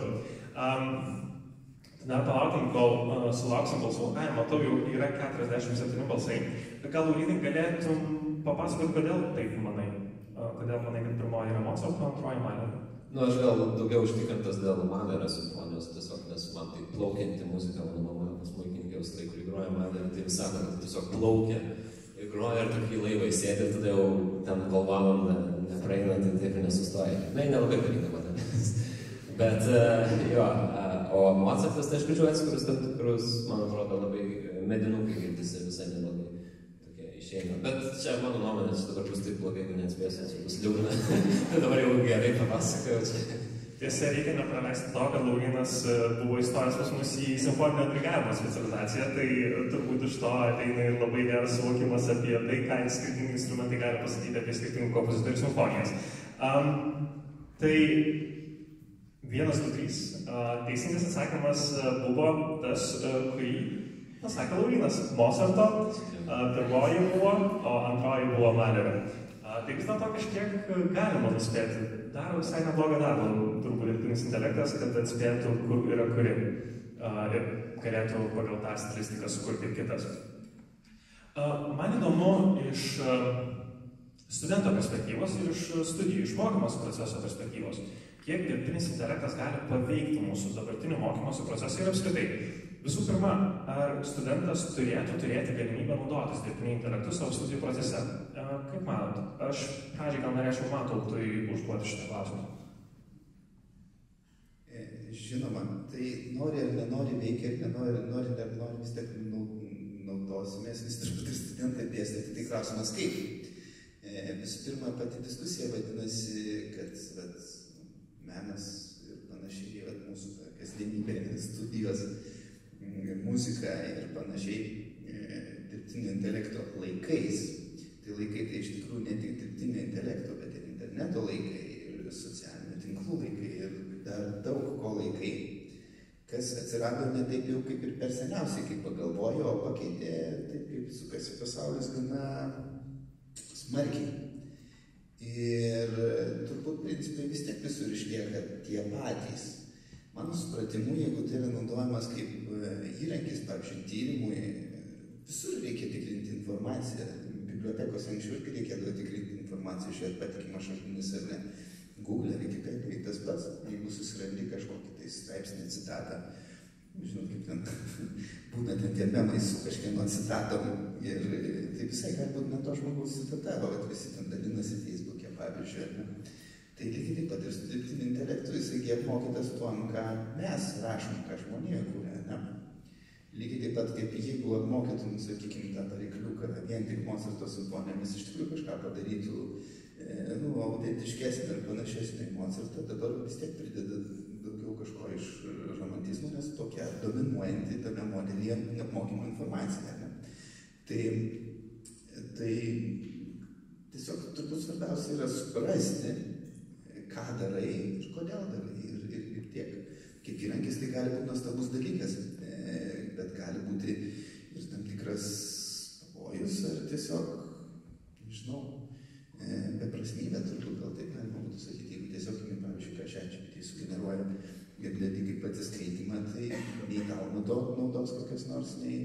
[SPEAKER 1] Dar palaukim, kol sulauksim balsų. Matau, jau yra 47 balsai. Gal, Laurynai, galėtum papasakoti, kodėl taip manai? Kodėl manai, kad pirmoji yra Mocarto, antroji Mahlerio?
[SPEAKER 4] Aš gal daugiau užtikrintas dėl Mahlerio simfonijos, tiesiog, nes man tai plaukianti muzika, mano mama pas smuikininkė visą laiką, kuri groja Mahlerį, tai vis sako, kad tiesiog plaukia. Ir groja ir tokį laivą įsėdė, tada jau ten kol valandą nepraeina, tai taip ir nesustoja. Nelabai patinka man. Bet jo, o Mocartas, tai aš girdžiu atskirus tam tikrus, man atrodo, labai medinukai girdisi visai neblogai. Išeina. Bet čia mano nuomonė, čia dabar bus taip blogai, jeigu neatspėsiu, čia bus liūdna. Tai dabar jau gerai papasakojau čia.
[SPEAKER 1] Tiesa, reikia nepraleisti to, kad Laurynas buvo įstojęs pas mus į simfoninio dirigavimo specializaciją, tai turbūt iš to ateina ir labai geras suvokimas apie tai, ką skirtingi instrumentai gali pasakyti apie skirtingų kompozitorių simfonijas. Tai 1, 2, 3. Teisingas atsakymas buvo tas, kurį pasakė Laurynas. Mocarto, pirmoji buvo, o antroji buvo Mahlerio. Tai vis dėlto kažkiek galima nuspėti. Daro visai neblogą darbą, turbūt dirbtinis intelektas, kad atspėtų, kur yra kuri. Ir galėtų pagal tą stilistiką sukurti kitas. Man įdomu iš studento perspektyvos ir iš studijų, iš mokymosi proceso perspektyvos, kiek dirbtinis intelektas gali paveikti mūsų dabartinį mokymosi procesą ir apskritai. Visų pirma, ar studentas turėtų turėti galimybę naudotis dirbtiniu intelektu savo studijų procese? Kaip manot? Aš pradžiai gal norėčiau Matautui užduoti šitą klausimą.
[SPEAKER 6] Žinoma, tai nori ar nenori veikia ir nori vis tiek naudosimės, vis turbūt ir studentai dėstyti, tai klausimas kaip. Visų pirma, pati diskusija vadinasi, kad menas ir panašiai, mūsų kasdienybė, studijos, muzika ir panašiai dirbtinio intelekto laikais. Tai laikai tai iš tikrųjų ne tik dirbtinio intelekto, bet ir interneto laikai, ir socialinių tinklų laikai, ir dar daug ko laikai, kas atsirado ne taip jau kaip ir per seniausiai, kaip pagalvojo, o pakeitė taip, kaip sukasi pasaulis gana smarkiai. Ir turbūt principai vis tiek visur išlieka tie patys. Mano supratimu, jeigu tai yra naudojamas kaip įrankis, pavyzdžiui, tyrimui, visur reikia tikrinti informaciją. Bibliotekos anksčiau irgi reikėdavo tikrinti informaciją, žiūrėti patikimą šaltinis ar ne. Google, Wikipedia, tas pats, jeigu susirandi kažkokį tai straipsnį, citatą, žinot, kaip ten būna ten tie memai su kažkieno citatom ir tai visai gali būti ne to žmogaus citata, bet visi ten dalinasi Facebook'e, pavyzdžiui, ar ne. Tai lygiai taip pat ir su dirbtiniu intelektu jisai apmokytas tuom, ką mes rašom, ką žmonija kūrė, ne? Lygiai taip pat kaip jeigu apmokytum, sakykime, tą varikliuką vien tik Mocarto simfonijomis, iš tikrųjų kažką padarytų autentiškesnį ir panašesnį Mocartą, dabar vis tiek prideda daugiau kažko iš romantizmo, nes tokia dominuojanti tame modelyje apmokymo informacija, ne? Tai tiesiog turbūt svarbiausia yra suprasti, ką darai ir kodėl darai. Ir tiek. Kaip įrankis tai gali būti nuostabus dalykas, bet gali būti ir tam tikras pavojus ar tiesiog, nežinau, beprasmybė, turbūt gal taip galima būtų sakyti, jeigu tiesiog, pavyzdžiui, ką ChatGPT sugeneruoja ir netgi kaip atsiskaitymą, tai nei tau naudos kokios nors, nei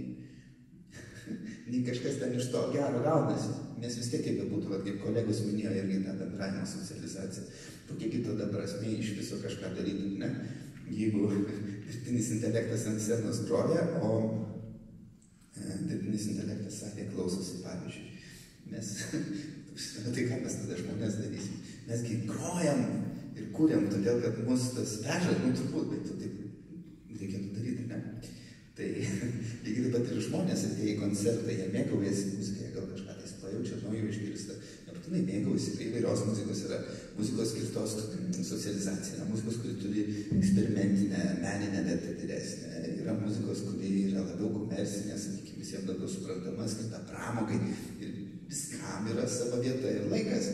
[SPEAKER 6] kažkas ten iš to gero gaunasi. Mes vis tiek kaip būtų, kaip kolegos minėjo irgi tą bendravimo socializaciją. Kokiegi tada prasmė iš viso kažką daryti, ne? Jeigu dirbtinis intelektas ant scenos groja, o dirbtinis intelektas sakė, klausosi, pavyzdžiui. Tai ką mes tada žmonės darysim? Mesgi grojam ir kūriam, todėl kad mus tas veža, turbūt, bet taip reikėtų daryti, ne? Tai lygiai taip pat ir žmonės atėję į koncertą, jie mėgaujasi muziką, gal kažką tai pajaučia, naujo išgirsta. Nebūtinai mėgaujasi, tai įvairios muzikos yra. Muzikos skirtos socializacijai, muzikos, kuri turi eksperimentinę, meninę vertę didesnę. Yra muzikos, kuri yra labiau komercinė, sakykime, visiems daugiau suprantama, skirta pramogai ir viskam yra sava vieta ir laikas,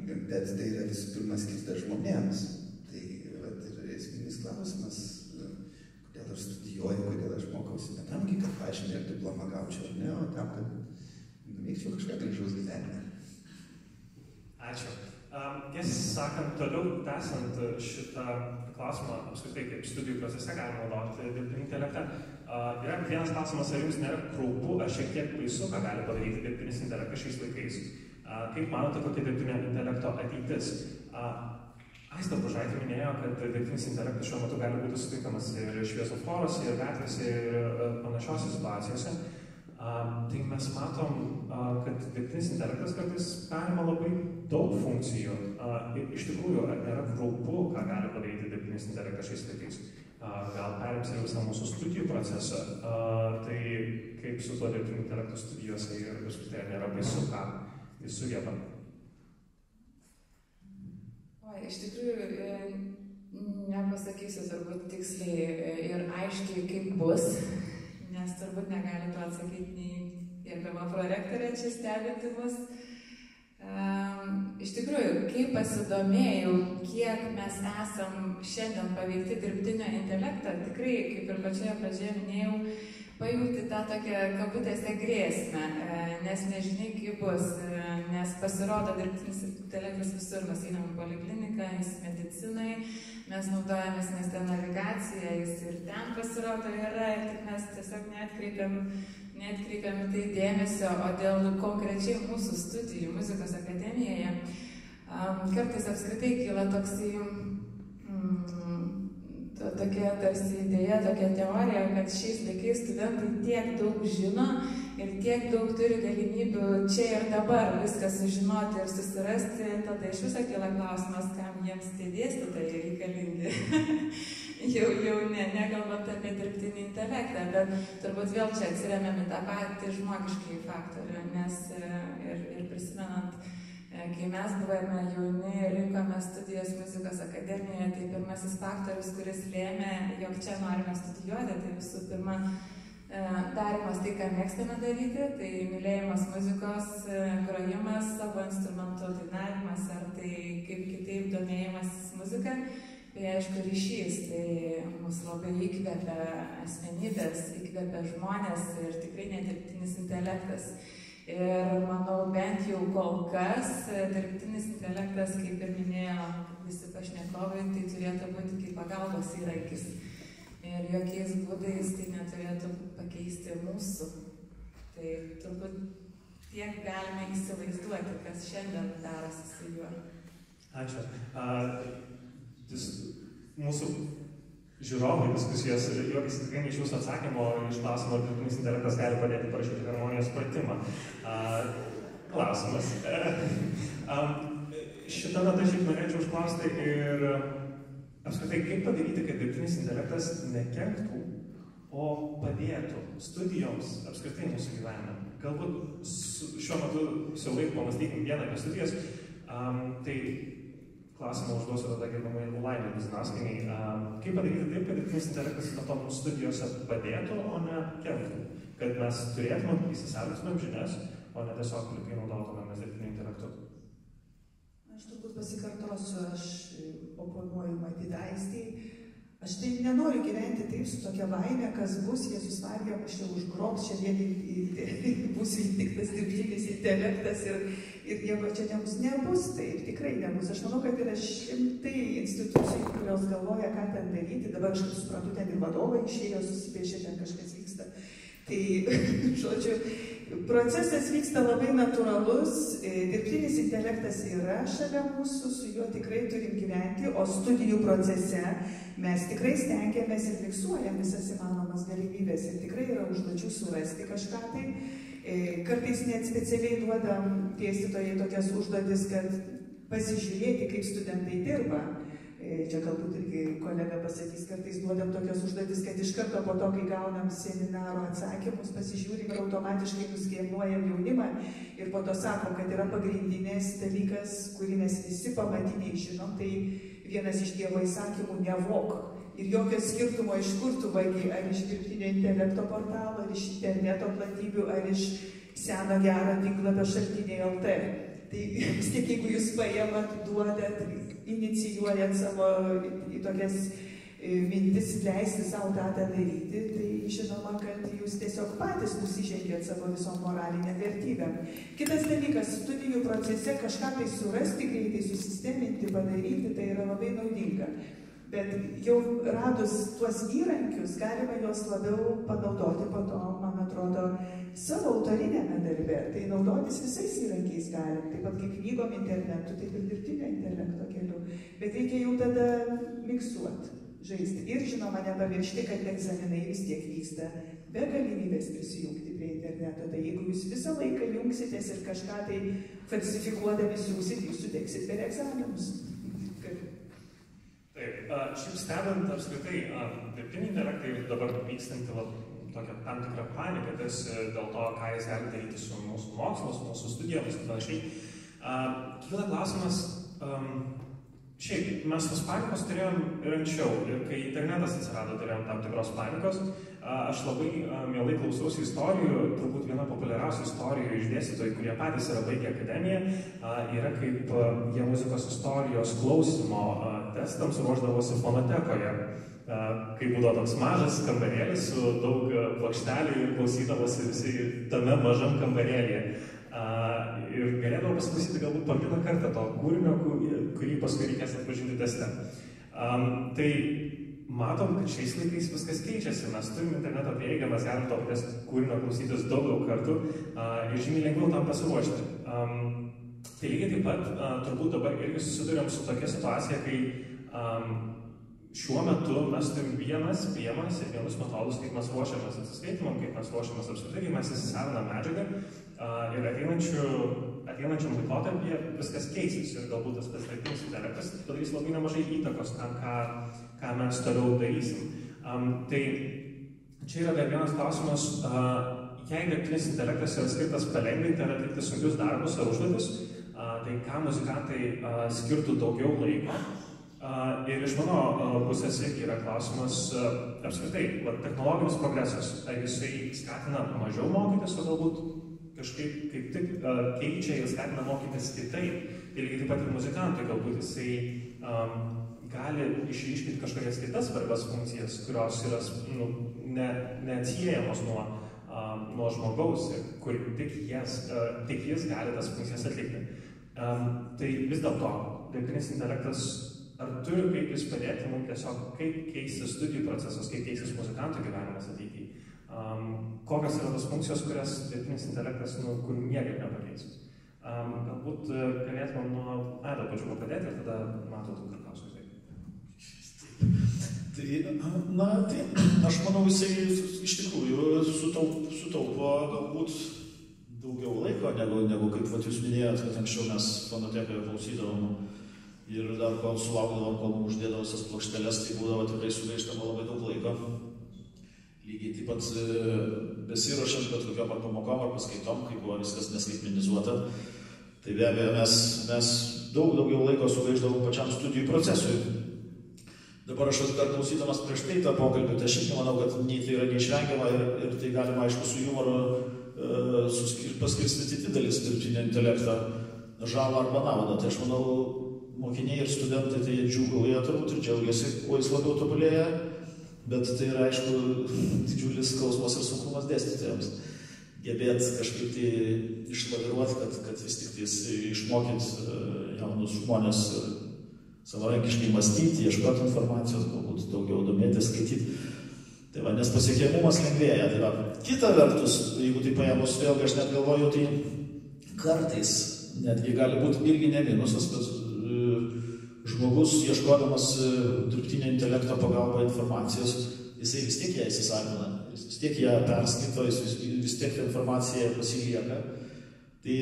[SPEAKER 6] bet tai yra visų pirma skirta žmonėms. Tai yra esminis klausimas, kodėl aš studijuoju, kodėl aš mokausi, ne tam, kad pažymį ir diplomą gaučiau, ne, o tam, kad nuveikčiau kažką gražaus gyvenime.
[SPEAKER 1] Ačiū. Tiesą sakant, toliau tęsant šitą klausimą, apskritai kaip studijų procese galima naudoti dirbtinį intelektą, yra vienas klausimas, ar jums nėra kraupu, ar šiek tiek baisu, ką gali padaryti dirbtinis intelektas šiais laikais. Kaip manote, kokia dirbtinio intelekto ateitis? Aista Bužaitė minėjo, kad dirbtinis intelektas šiuo metu gali būti sutinkamas ir šviesoforuose, ir gatvėse, ir panašiose situacijose. Tai mes matom, kad dirbtinis intelektas kartais perima labai daug funkcijų. Ir iš tikrųjų, ar nėra kraupu, ką gali padaryti dirbtinis intelektas šiais laikais? Gal perims ir visą mūsų studijų procesą. Tai kaip su tuo dirbtiniu intelektu studijose ir apskritai nėra baisu, ką jis sugeba?
[SPEAKER 5] Iš tikrųjų, nepasakysiu turbūt tiksliai ir aiškiai, kaip bus, nes turbūt negali to atsakyti nei gerbiama prorektorė čia stebinti mus. Iš tikrųjų, kai pasidomėjau, kiek mes esam šiandien paveikti dirbtinio intelekto, tikrai, kaip ir pačioje pradžioje minėjau, pajūti tą tokią kabutėse grėsmę, nes nežinai, kaip bus, nes pasirodo dirbtinis intelektas visur, mes einam į polikliniką, jis medicinai, mes naudojamės mieste navigaciją, jis ir ten pasirodo yra, ir tik mes tiesiog neatkreipiam į tai dėmesio, o dėl konkrečiai mūsų studijų muzikos akademijoje kartais apskritai kyla toksai tokia tarsi idėja, tokia teorija, kad šiais laikais studentai tiek daug žino ir tiek daug turi galimybių čia ir dabar viską sužinoti ir susirasti, tada iš viso kyla klausimas, kam jiems tie dėstytojai reikalingi. jau nekalbant apie dirbtinį intelektą, bet turbūt vėl čia atsiremiam į tą patį žmogiškąjį faktorių, nes ir prisimenant, kai mes buvome jauni ir rinkome studijas muzikos akademijoje, tai pirmasis faktorius, kuris lėmė, jog čia norime studijuoti, tai visų pirma darymas tai, ką mėgstame daryti, tai mylėjimas muzikos, grojimas savo instrumentų, dainavimas ar tai kaip kitaip domėjimasis muzika, tai aišku ryšys, tai mus labai įkvepia asmenybės, įkvepia žmonės ir tikrai nedirbtinis intelektas. Ir manau, bent jau kol kas dirbtinis intelektas, kaip ir minėjo visi pašnekovai, tai turėtų būti kaip pagalbos įrankis. Ir jokiais būdais tai neturėtų pakeisti mūsų. Tai turbūt tiek galime įsivaizduoti, kas šiandien darosi su juo.
[SPEAKER 1] Ačiū. Mūsų žiūrovai diskusijos juokis tikrai ne iš jūsų atsakymo, iš klausimo, ar dirbtinis intelektas gali padėti parašyti harmonijos pratimą. Klausimas. Šitą datą šiaip norėčiau užklausti ir apskritai, kaip padaryti, kad dirbtinis intelektas nekenktų, o padėtų studijoms apskritai mūsų gyvenime. Galbūt šiuo metu siaulai pamastykim vieną apie studijas, tai klausimą užduosiu tada gerbiamai Laimai Buzinauskienei. Kaip padaryti taip, kad dirbtinis intelektas mums studijose padėtų, o ne kenktų? Kad mes turėtumėm įsisavintumėm žinias, o ne tiesiog plikai naudotumėm dirbtinio intelektu.
[SPEAKER 3] Aš turbūt pasikartosiu, aš oponuoju matyti Aistei. Aš taip nenoriu gyventi taip su tokia baime, kas bus, Jėzus Marija, aš jau užgrobs, čia vien bus įtiktas dirbtinis intelektas ir nieko čia nebus, taip tikrai nebus. Aš manau, kad yra šimtai institucijų, kurios galvoja, ką ten daryti. Dabar aš suprantu, ten ir vadovai išėjo, susipiešė, ten kažkas vyksta. Tai, žodžiu, procesas vyksta labai natūralus, dirbtinis intelektas yra šalia mūsų, su juo tikrai turim gyventi, o studijų procese mes tikrai stengiamės ir fiksuojam visas įmanomas galimybės ir tikrai yra užduočių surasti kažką tai. Kartais net specialiai duodam dėstytojai tokias užduotis, kad pasižiūrėti, kaip studentai dirba. Čia galbūt irgi kolega pasakys, kartais duodam tokias užduotis, kad iš karto po to, kai gaunam seminaro atsakymus, pasižiūrim ir automatiškai nuskenuojam jaunimą ir po to sakom, kad yra pagrindinės dalykas, kurį mes visi pamatiniai žinom, tai vienas iš Dievo įsakymų nevok. ir jokio skirtumo, iš kur tu vagi, ar iš dirbtinio intelekto portalo, ar iš interneto platybių, ar iš seno gero tinklapio šaltiniai LT. Tai vis tiek, jeigu jūs paėmat, duodat, inicijuojat savo į tokias mintis leisti savo tą daryti, tai žinoma, kad jūs tiesiog patys nusižengėt savo visom moraliniam vertybėm. Kitas dalykas, studijų procese kažką tai surasti, greitai susisteminti, padaryti, tai yra labai naudinga. Bet jau radus tuos įrankius, galima juos labiau panaudoti po to, man atrodo, savo autorinėme darbe. Tai naudotis visais įrankiais galim, taip pat kaip knygom internetu, taip ir dirbtinio intelekto keliu. Bet reikia jau tada miksuoti, žaisti. Ir žinoma, nepamiršti, kad egzaminai vis tiek vyksta be galimybės prisijungti prie interneto. Tai jeigu jūs visą laiką jungsitės ir kažką tai falsifikuodami siūsit, jūs sudegsit per egzaminus.
[SPEAKER 1] Taip, šiaip stebint apskritai, dirbtinį intelektą dabar vykstanti tokia tam tikra panika, dėl to, ką jis gali daryti su mūsų mokslu, su mūsų studijomis ir panašiai. Kyla klausimas, šiaip mes tos panikos turėjom ir anksčiau, ir kai internetas atsirado, turėjom tam tikros panikos. Aš labai mielai klausausi istorijų, turbūt viena populiariausių istorijų iš dėstytojų, kurie patys yra baigę akademiją, yra kaip jie muzikos istorijos klausimo testams ruošdavosi fonotekoje. Kai būdavo toks mažas kambarėlis su daug plokštelių ir klausydavosi visi tame mažam kambarėlyje. Ir galėdavo pasiklausyti galbūt po vieną kartą to kūrinio, kurį paskui reikės atpažinti teste. Tai matom, kad šiais laikais viskas keičiasi. Mes turim interneto prieigą, mes galim to paties kūrinio klausytis daug kartų ir žymiai lengviau tam pasiruošti. Tai lygiai taip pat turbūt dabar irgi susiduriam su tokia situacija, kai šiuo metu mes turim vienas priemones ir vienus metodus, kaip mes ruošiamės atsiskaitimam, kaip mes ruošiamės apskritai, kaip mes įsisavinam medžiagą ir ateinančiam laikotarpyje viskas keisis ir galbūt tas dirbtinis intelektas padarys labai nemažai įtakos tam, ką mes toliau darysim. Tai čia yra dar vienas klausimas, jei dirbtinis intelektas yra skirtas palengvinti ar atlikti sunkius darbus ar užduotis, tai ką muzikantai skirtų daugiau laiko. Ir iš mano pusės irgi yra klausimas apskritai, technologinis progresas, ar jisai skatina mažiau mokytis, o galbūt kažkaip kaip tik keičia ir skatina mokytis kitaip. Ir lygiai taip pat ir muzikantui galbūt jisai gali išryškinti kažkokias kitas svarbias funkcijas, kurios yra neatsiejamos nuo žmogaus ir kur tik jis gali tas funkcijas atlikti. Tai vis dėlto dirbtinis intelektas ar turi kaip jis padėti mums tiesiog, kaip keisis studijų procesas, kaip keisis muzikantų gyvenimas ateityje. Kokios yra tos funkcijos, kurias dirbtinis intelektas, kur niekaip nepakeis. Galbūt galėtumėm nuo Aido pačių pradėti ir tada matau tų klausimų.
[SPEAKER 2] Tai aš manau, jisai iš tikrųjų sutaupo galbūt daugiau laiko, negu kaip jūs minėjot, kad anksčiau mes fonotekoje klausydavom ir dar kol sulaukdavom, kol mums uždėdavusias plokšteles, tai būdavo tikrai sugaištama labai daug laiko. Lygiai taip pat besiruošiant bet kokiom ar pamokom ar paskaitom, kai buvo viskas neskaitmenizuota, tai be abejo mes daugiau laiko sugaišdavom pačiam studijų procesui. Dabar aš dar klausydamas prieš tai tą pokalbį, tai aš manau, kad tai yra neišvengiama ir tai galima, aišku, su humoru paskirstyti didelis dirbtinio intelekto žalą arba naudą. Tai aš manau, mokiniai ir studentai tai džiūgauja turbūt ir džiaugiasi, kuo jis labiau tobulėja, bet tai yra, aišku, didžiulis skausmas ir sunkumas dėstytojams. Gebėt kažkaip tai išlaviruoti, kad vis tik išmokyti jaunus žmonės savarankiškai mąstyti, ieškoti informacijos, galbūt daugiau domėtis, skaityti. Tai va, nes pasiekiamumas lengvėja. Tai va, kita vertus, jeigu tai paėmus, vėlgi aš net galvoju, tai kartais netgi gali būti irgi ne minusas, bet žmogus, ieškodamas dirbtinio intelekto pagalba informacijos, jisai vis tiek ją įsisavina, vis tiek ją perskaito, vis tiek informacija pasilieka. Tai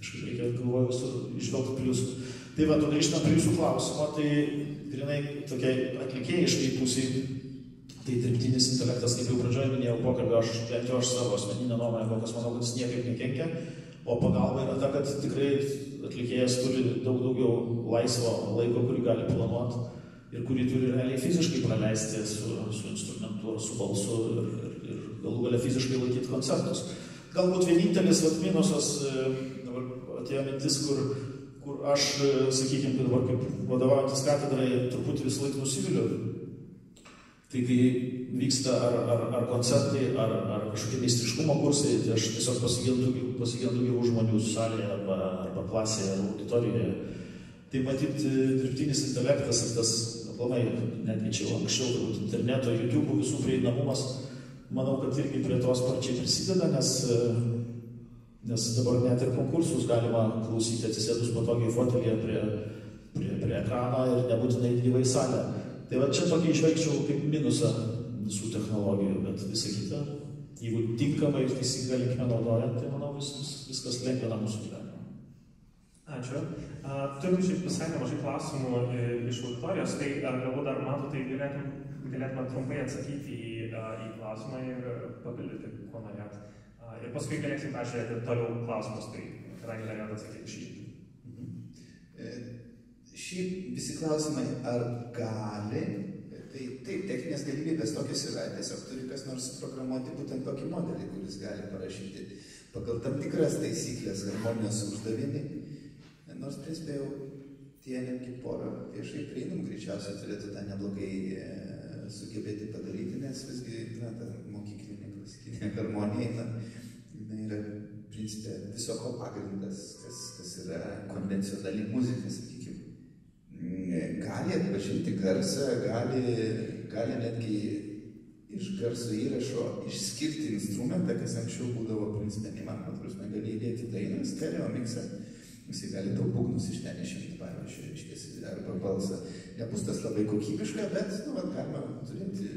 [SPEAKER 2] kažkaip reikia, galvoju, išvelgti pliusų. Tai va, grįžtant prie jūsų klausimo, tai grinai tokiai atlikėjiškai pusiai, tai dirbtinis intelektas, kaip jau pradžioje minėjau pokalbio, bent jau aš savo asmeninę nuomonę, kol kas manau, kad jis niekaip nekenkia, o pagalba yra ta, kad tikrai atlikėjas turi daug daugiau laisvo laiko, kurį gali planuoti ir kurį turi realiai fiziškai praleisti su instrumentu ar su balsu ir galų galia fiziškai laikyti koncertus. Galbūt vienintelis minusas, dabar atėjo mintis, kur aš, sakykime, dabar kaip vadovaujantis katedrai truputį visą laiką nusiviliu. Tai kai vyksta ar koncertai, ar kažkokie meistriškumo kursai, tai aš tiesiog pasigendu gyvų žmonių salėje arba klasėje ar auditorijoje. Tai matyti dirbtinis intelektas ir tas, aplamai, netgi čia anksčiau, turbūt interneto, YouTube visų prieinamumas, manau, kad irgi prie to sparčiai prisideda, nes dabar net ir konkursus galima klausyti atsisėdus patogiai fotelyje prie ekrano ir nebūtinai gyvai salę. Tai va čia tokį išveikčiau kaip minusą visų technologijų, bet visą kitą, jeigu tinkamai ir teisingai linkme naudojant, tai manau viskas lengvina mūsų gyvenimą.
[SPEAKER 1] Ačiū. Turim šiaip visai nemažai klausimų iš auditorijos, tai galbūt dar mato, tai galėtume trumpai atsakyti į klausimą ir papildyti, ko norėt. Ir paskui galėsim peržiūrėti toliau klausimus, tai kadangi norėjot atsakyti šį.
[SPEAKER 6] Šiaip visi klausimai, ar gali, tai taip, techninės galimybės tokios yra, tiesiog turi kas nors programuoti būtent tokį modelį, kuris gali parašyti pagal tam tikras taisyklės harmonijos uždavinį, nors prispėjau tie netgi porą viešai prieinamų greičiausiai turėtų tą neblogai sugebėti padaryti, nes visgi, ta mokyklinė klasikinė harmonija, yra principė viso ko pagrindas, kas yra konvencionali muzika, sakykime. Gali atpažinti garsą, gali netgi iš garso įrašo išskirti instrumentą, kas anksčiau būdavo principė neįmanoma, prasme, gali įdėti dainą, stereo miksą, jisai gali daug būgnus iš ten išimti, pavyzdžiui, reiškiasi, arba balsą. Nebus tas labai kokybiška, bet, galima turėti,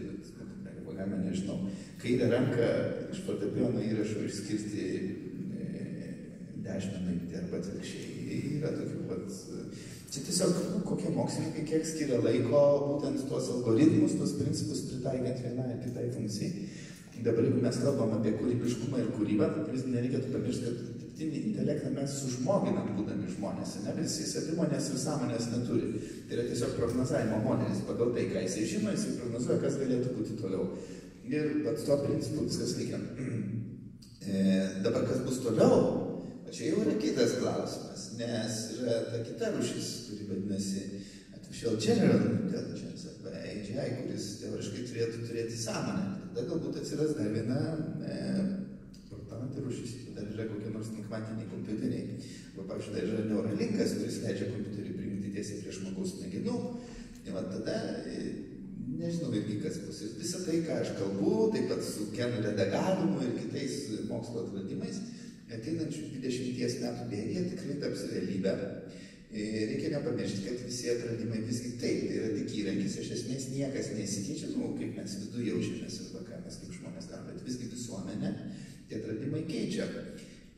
[SPEAKER 6] galima, nežinau, kairę ranką iš fortepijono įrašo išskirti dešinę nuimti arba atvirkščiai. Yra tokių, čia tiesiog kokie mokslininkai kiek skiria laiko būtent tuos algoritmus, tuos principus pritaikant vienai ir kitai funkcijai. Dabar, jeigu mes kalbam apie kūrybiškumą ir kūrybą, tai nereikėtų pamiršti, kad dirbtinį intelektą mes sužmoginam būdami žmonės, nes jis savimonės ir sąmonės neturi. Tai yra tiesiog prognozavimo modelis. Pagal tai, ką jisai žino, jisai prognozuoja, kas galėtų būti toliau. Ir tuo principu viskas veikia. Dabar, kas bus toliau, čia jau yra kitas klausimas, nes yra ta kita rūšis, kuri vadinasi Artificial General Intelligence arba AGI, kuris teoriškai turėtų turėti sąmonę. Tada galbūt atsiras dar viena protonatai rūšis, dar yra kokie nors kvantiniai kompiuteriai. Arba, pavyzdžiui, dar yra Neuralinkas, kuris leidžia kompiuterį prijungti tiesiai prie žmogaus smegenų. Ir tada, nežinau irgi kas bus. Ir visą tai, ką aš kalbu, taip pat su genų redagavimu ir kitais mokslo atradimais, ateinančių 20 metų bėgyje tikrai taps realybę. Reikia nepamiršti, kad visi atradimai visgi taip, tai yra tik įrankis, iš esmės niekas nesikeičia, kaip mes viduje jaučiamės arba ką mes kaip žmonės darome, bet visgi visuomenė tie atradimai keičia.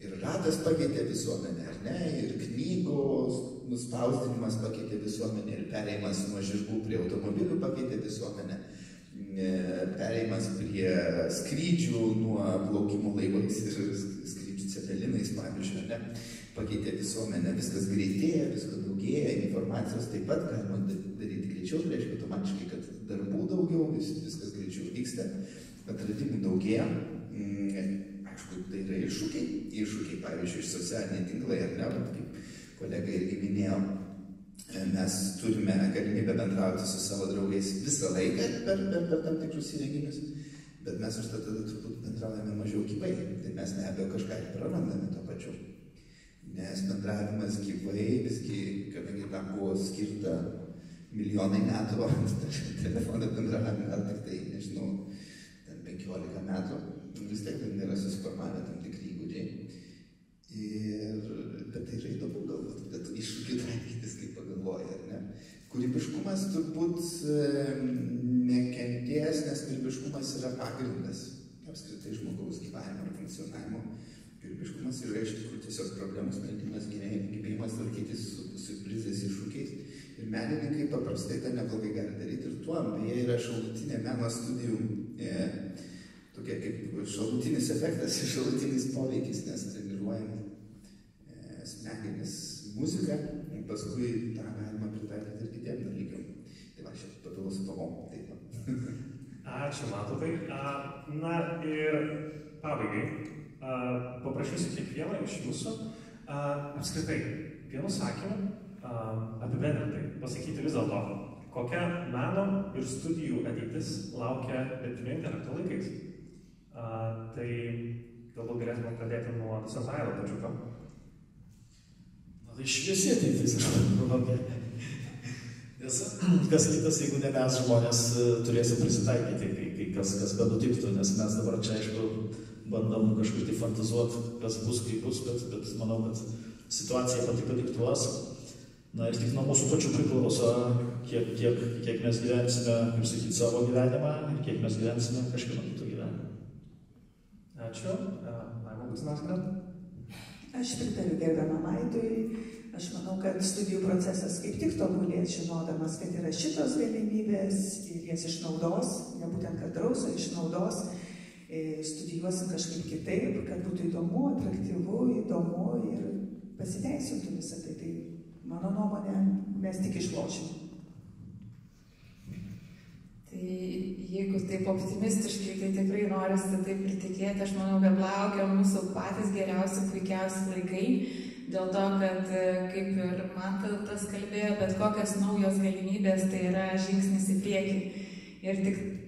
[SPEAKER 6] Ir ratas pakeitė visuomenę, ar ne, ir knygos nuspausdinimas pakeitė visuomenę, ir perėjimas nuo žirgų prie automobilių pakeitė visuomenę, perėjimas prie skrydžių nuo plaukimo laivais ir skrydžių cepelinais, pavyzdžiui, ne, pakeitė visuomenę, viskas greitėja, viskas daugėja, informacijos taip pat galima daryti greičiau, tai reiškia automatiškai, kad darbų daugiau, viskas greičiau vyksta, atradimų daugėja. Aišku, tai yra iššūkiai, pavyzdžiui, iš socialiniai tinklai, ar ne, kaip kolega irgi minėjo, mes turime galimybę bendrauti su savo draugais visą laiką per tam tikrus įrenginius, bet mes už tada turbūt bendraujame mažiau gyvai, tai mes ne abejo kažką ir prarandame to pačiu. Nes bendravimas gyvai, visgi, kadangi tam buvo skirta milijonai metų, telefoną bendravime gal tik tai, nežinau, 15 metų, vis tiek nėra susiformavę tam tikri įgūdžiai. Bet tai yra įdomu galbūt, bet iššūkių taikytis, kaip pagalvoja, ar ne? Kūrybiškumas turbūt nekentės, nes kūrybiškumas yra pagrindas apskritai žmogaus gyvenimo ir funkcionavimo. Kūrybiškumas yra iš tikrųjų tiesiog problemų sprendimas, gebėjimas tvarkytis su siurprizais, iššūkiais. Ir menininkai paprastai tą neblogai gali daryti ir tuo, beje, yra šalutinė meno studijų tokia kaip šalutinis efektas ir šalutinis poveikis, nes treniruojam smegenis muziką, paskui tą galima pritaikyti ir kitiem dalykam. Tai va,
[SPEAKER 1] Ačiū, Mantautai. Na ir pabaigai paprašysiu kiekvieną iš jūsų apskritai vienu sakiniu apibendrintai pasakyti vis dėlto, kokia meno ir studijų ateitis laukia dirbtinio intelekto laikais. Tai galbūt galėtume pradėti nuo Santailo pačiuko.
[SPEAKER 2] Tai šviesi ateitis, aš manau. Nes kas kitas, jeigu ne mes žmonės turėsim prisitaikyti, kai kas benutiktų, nes mes dabar čia, aišku, bandom kažkur tai fantazuoti, kas bus, kaip bus, bet manau, kad situacija pati padiktuos. Na ir tik nuo mūsų pačių priklauso, kiek mes gyvensime, kaip sakyti, savo gyvenimą ir kiek mes gyvensime kažkieno kito gyvenimą.
[SPEAKER 1] Ačiū. Laima Bucinauskas.
[SPEAKER 3] Aš pritariu gerbiamam Aidui. Aš manau, kad studijų procesas kaip tik tobulės, žinodamas, kad yra šitos galimybės ir jas išnaudos, ne būtent kad draus, o išnaudos. Studijuosim kažkaip kitaip, kad būtų įdomu, atraktyvu, įdomu ir pasiteisintų visą tai. Tai mano nuomonė, mes tik išlošim.
[SPEAKER 5] Tai jeigu taip optimistiškai, tai tikrai norisi taip ir tikėti. Aš manau, kad laukia mūsų patys geriausi, puikiausi laikai. Dėl to, kad, kaip ir Mantautas kalbėjo, bet kokios naujos galimybės, tai yra žingsnis į priekį. Ir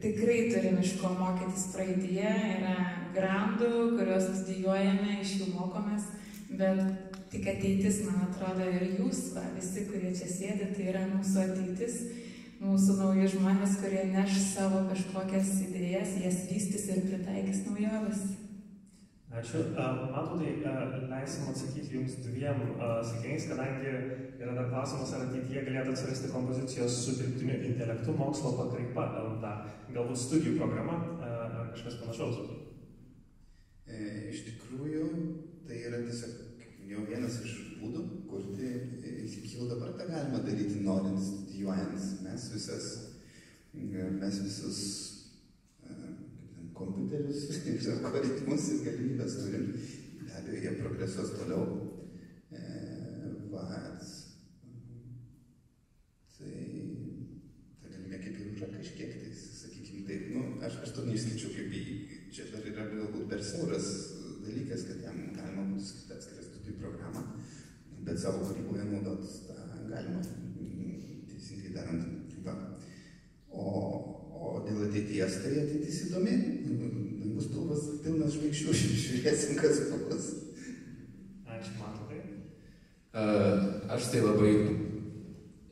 [SPEAKER 5] tikrai turim iš ko mokytis praeityje. Yra grandų, kuriuos studijuojame, iš jų mokomės. Bet tik ateitis, man atrodo, ir jūs, visi, kurie čia sėdi, tai yra mūsų ateitis. Mūsų nauji žmonės, kurie neš savo kažkokias idėjas, jas vystys ir pritaikys naujoves.
[SPEAKER 1] Ačiū. Mantautai, leisim atsakyti jums dviem sakiniais, kadangi yra dar klausimas, ar ateityje galėtų atsirasti kompozicijos su dirbtiniu intelektu mokslo pakraipa, galbūt studijų programa, ar kažkas panašaus.
[SPEAKER 6] Iš tikrųjų, tai yra tiesiog jau vienas iš būdų kurti, jau dabar tą galima daryti norint, studijuojant. Mes visus kompiuterius ir algoritmus ir galimybės turim. Be abejo, jie progresuos toliau. Tai ta galimybė kaip ir yra kažkiek, tai sakykime taip, aš to neišskaičiau kaip čia dar yra galbūt per siauras dalykas, kad jam galima būtų skirti atskirą studijų programą, bet savo kūryboje naudoti tą galima teisingai darant. O dėl ateities, tai ateitis įdomi, bus pilnas žvaigždžių, žiūrėsim, kas bus.
[SPEAKER 1] Ačiū, Mantautai.
[SPEAKER 4] Aš tai labai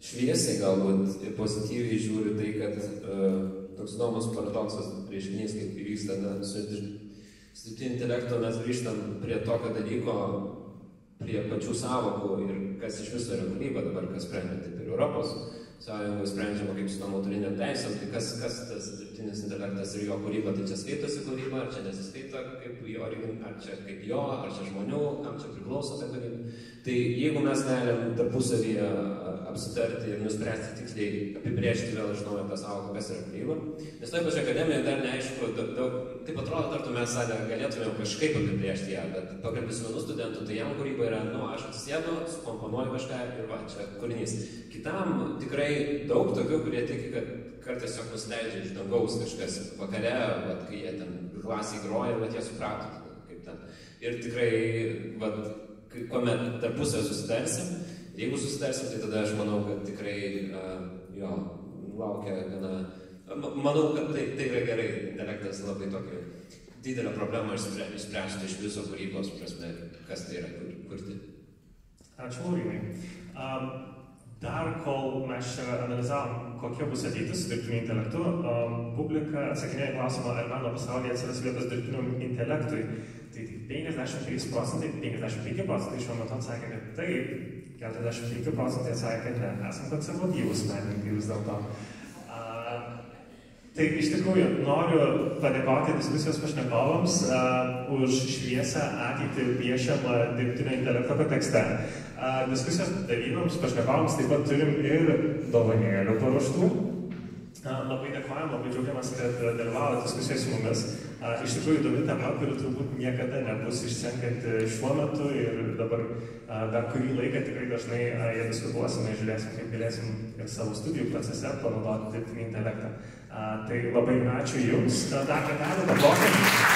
[SPEAKER 4] šviesiai galbūt ir pozityviai žiūriu tai, kad toks įdomus paradoksas reiškinys, kaip įvyksta su dirbtiniu intelektu, mes grįžtam prie tokio dalyko, prie pačių sąvokų ir kas iš viso yra kūryba dabar, kas sprendžia, taip ir Europos Sąjungoje sprendžiama kaip su tom autoriniam teisėm, tai kas tas dirbtinis intelektas ir jo kūryba, tai čia skaitosi kūryba, ar čia nesiskaito kaip jo, ar čia kaip jo, ar čia žmonių, kam čia priklauso ta kūryba. Tai jeigu mes galim tarpusavyje apsitarti ir nuspręsti tiksliai apibrėžti vėl iš naujo tą sąvoką, kas yra kūryba, nes toj pačioj akademijoje dar neaišku, taip atrodo, tartum mes galėtumėm kažkaip apibrėžti ją, bet pakalbėsiu su vienu studentu, tai jam kūryba yra, aš atsisėdu, sukomponuoju kažką ir va, čia kūrinys. Kitam tikrai daug tokių, kurie tiki, kad kartais tiesiog nusileidžia iš dangaus kažkas vakare, kai jie ten klasiai groja, bet jie suprato, kaip ten. Ir tikrai, kuomet tarpusavę susitarsim, jeigu susitarsim, tai tada aš manau, kad tikrai laukia gana... Manau, kad tai yra gerai, intelektas labai tokia didelė problema išspręsti iš viso kūrybos prasme, kas tai yra kurti.
[SPEAKER 1] Ačiū, Laurimai. Dar kol mes čia analizavom, kokia bus ateitis su dirbtiniu intelektu, publika atsakinėja klausimą, ar meno pasaulyje atsiras vietos dirbtiniam intelektui. Tai 55% šiuo metu atsakė, kad taip, 45% atsakė, kad ne, esam konservatyvūs menininkai vis dėlto. Tai iš tikrųjų noriu padėkoti diskusijos pašnekovams už šviesą ateitį piešiamą dirbtinio intelekto kontekste. Diskusijos dalyviams, pašnekovams taip pat turim ir dovanėlių paruoštų. Labai dėkojam, labai džiaugiamės, kad dalyvavote diskusijoje su mumis. Iš tikrųjų įdomi tema, kuri turbūt niekada nebus išsenkanti šiuo metu ir dabar dar kurį laiką tikrai dažnai ją diskutuosime ir žiūrėsim, kaip galėsim ir savo studijų procese panaudoti dirbtinį intelektą. Tai labai ačiū Jums. Dar kartelį,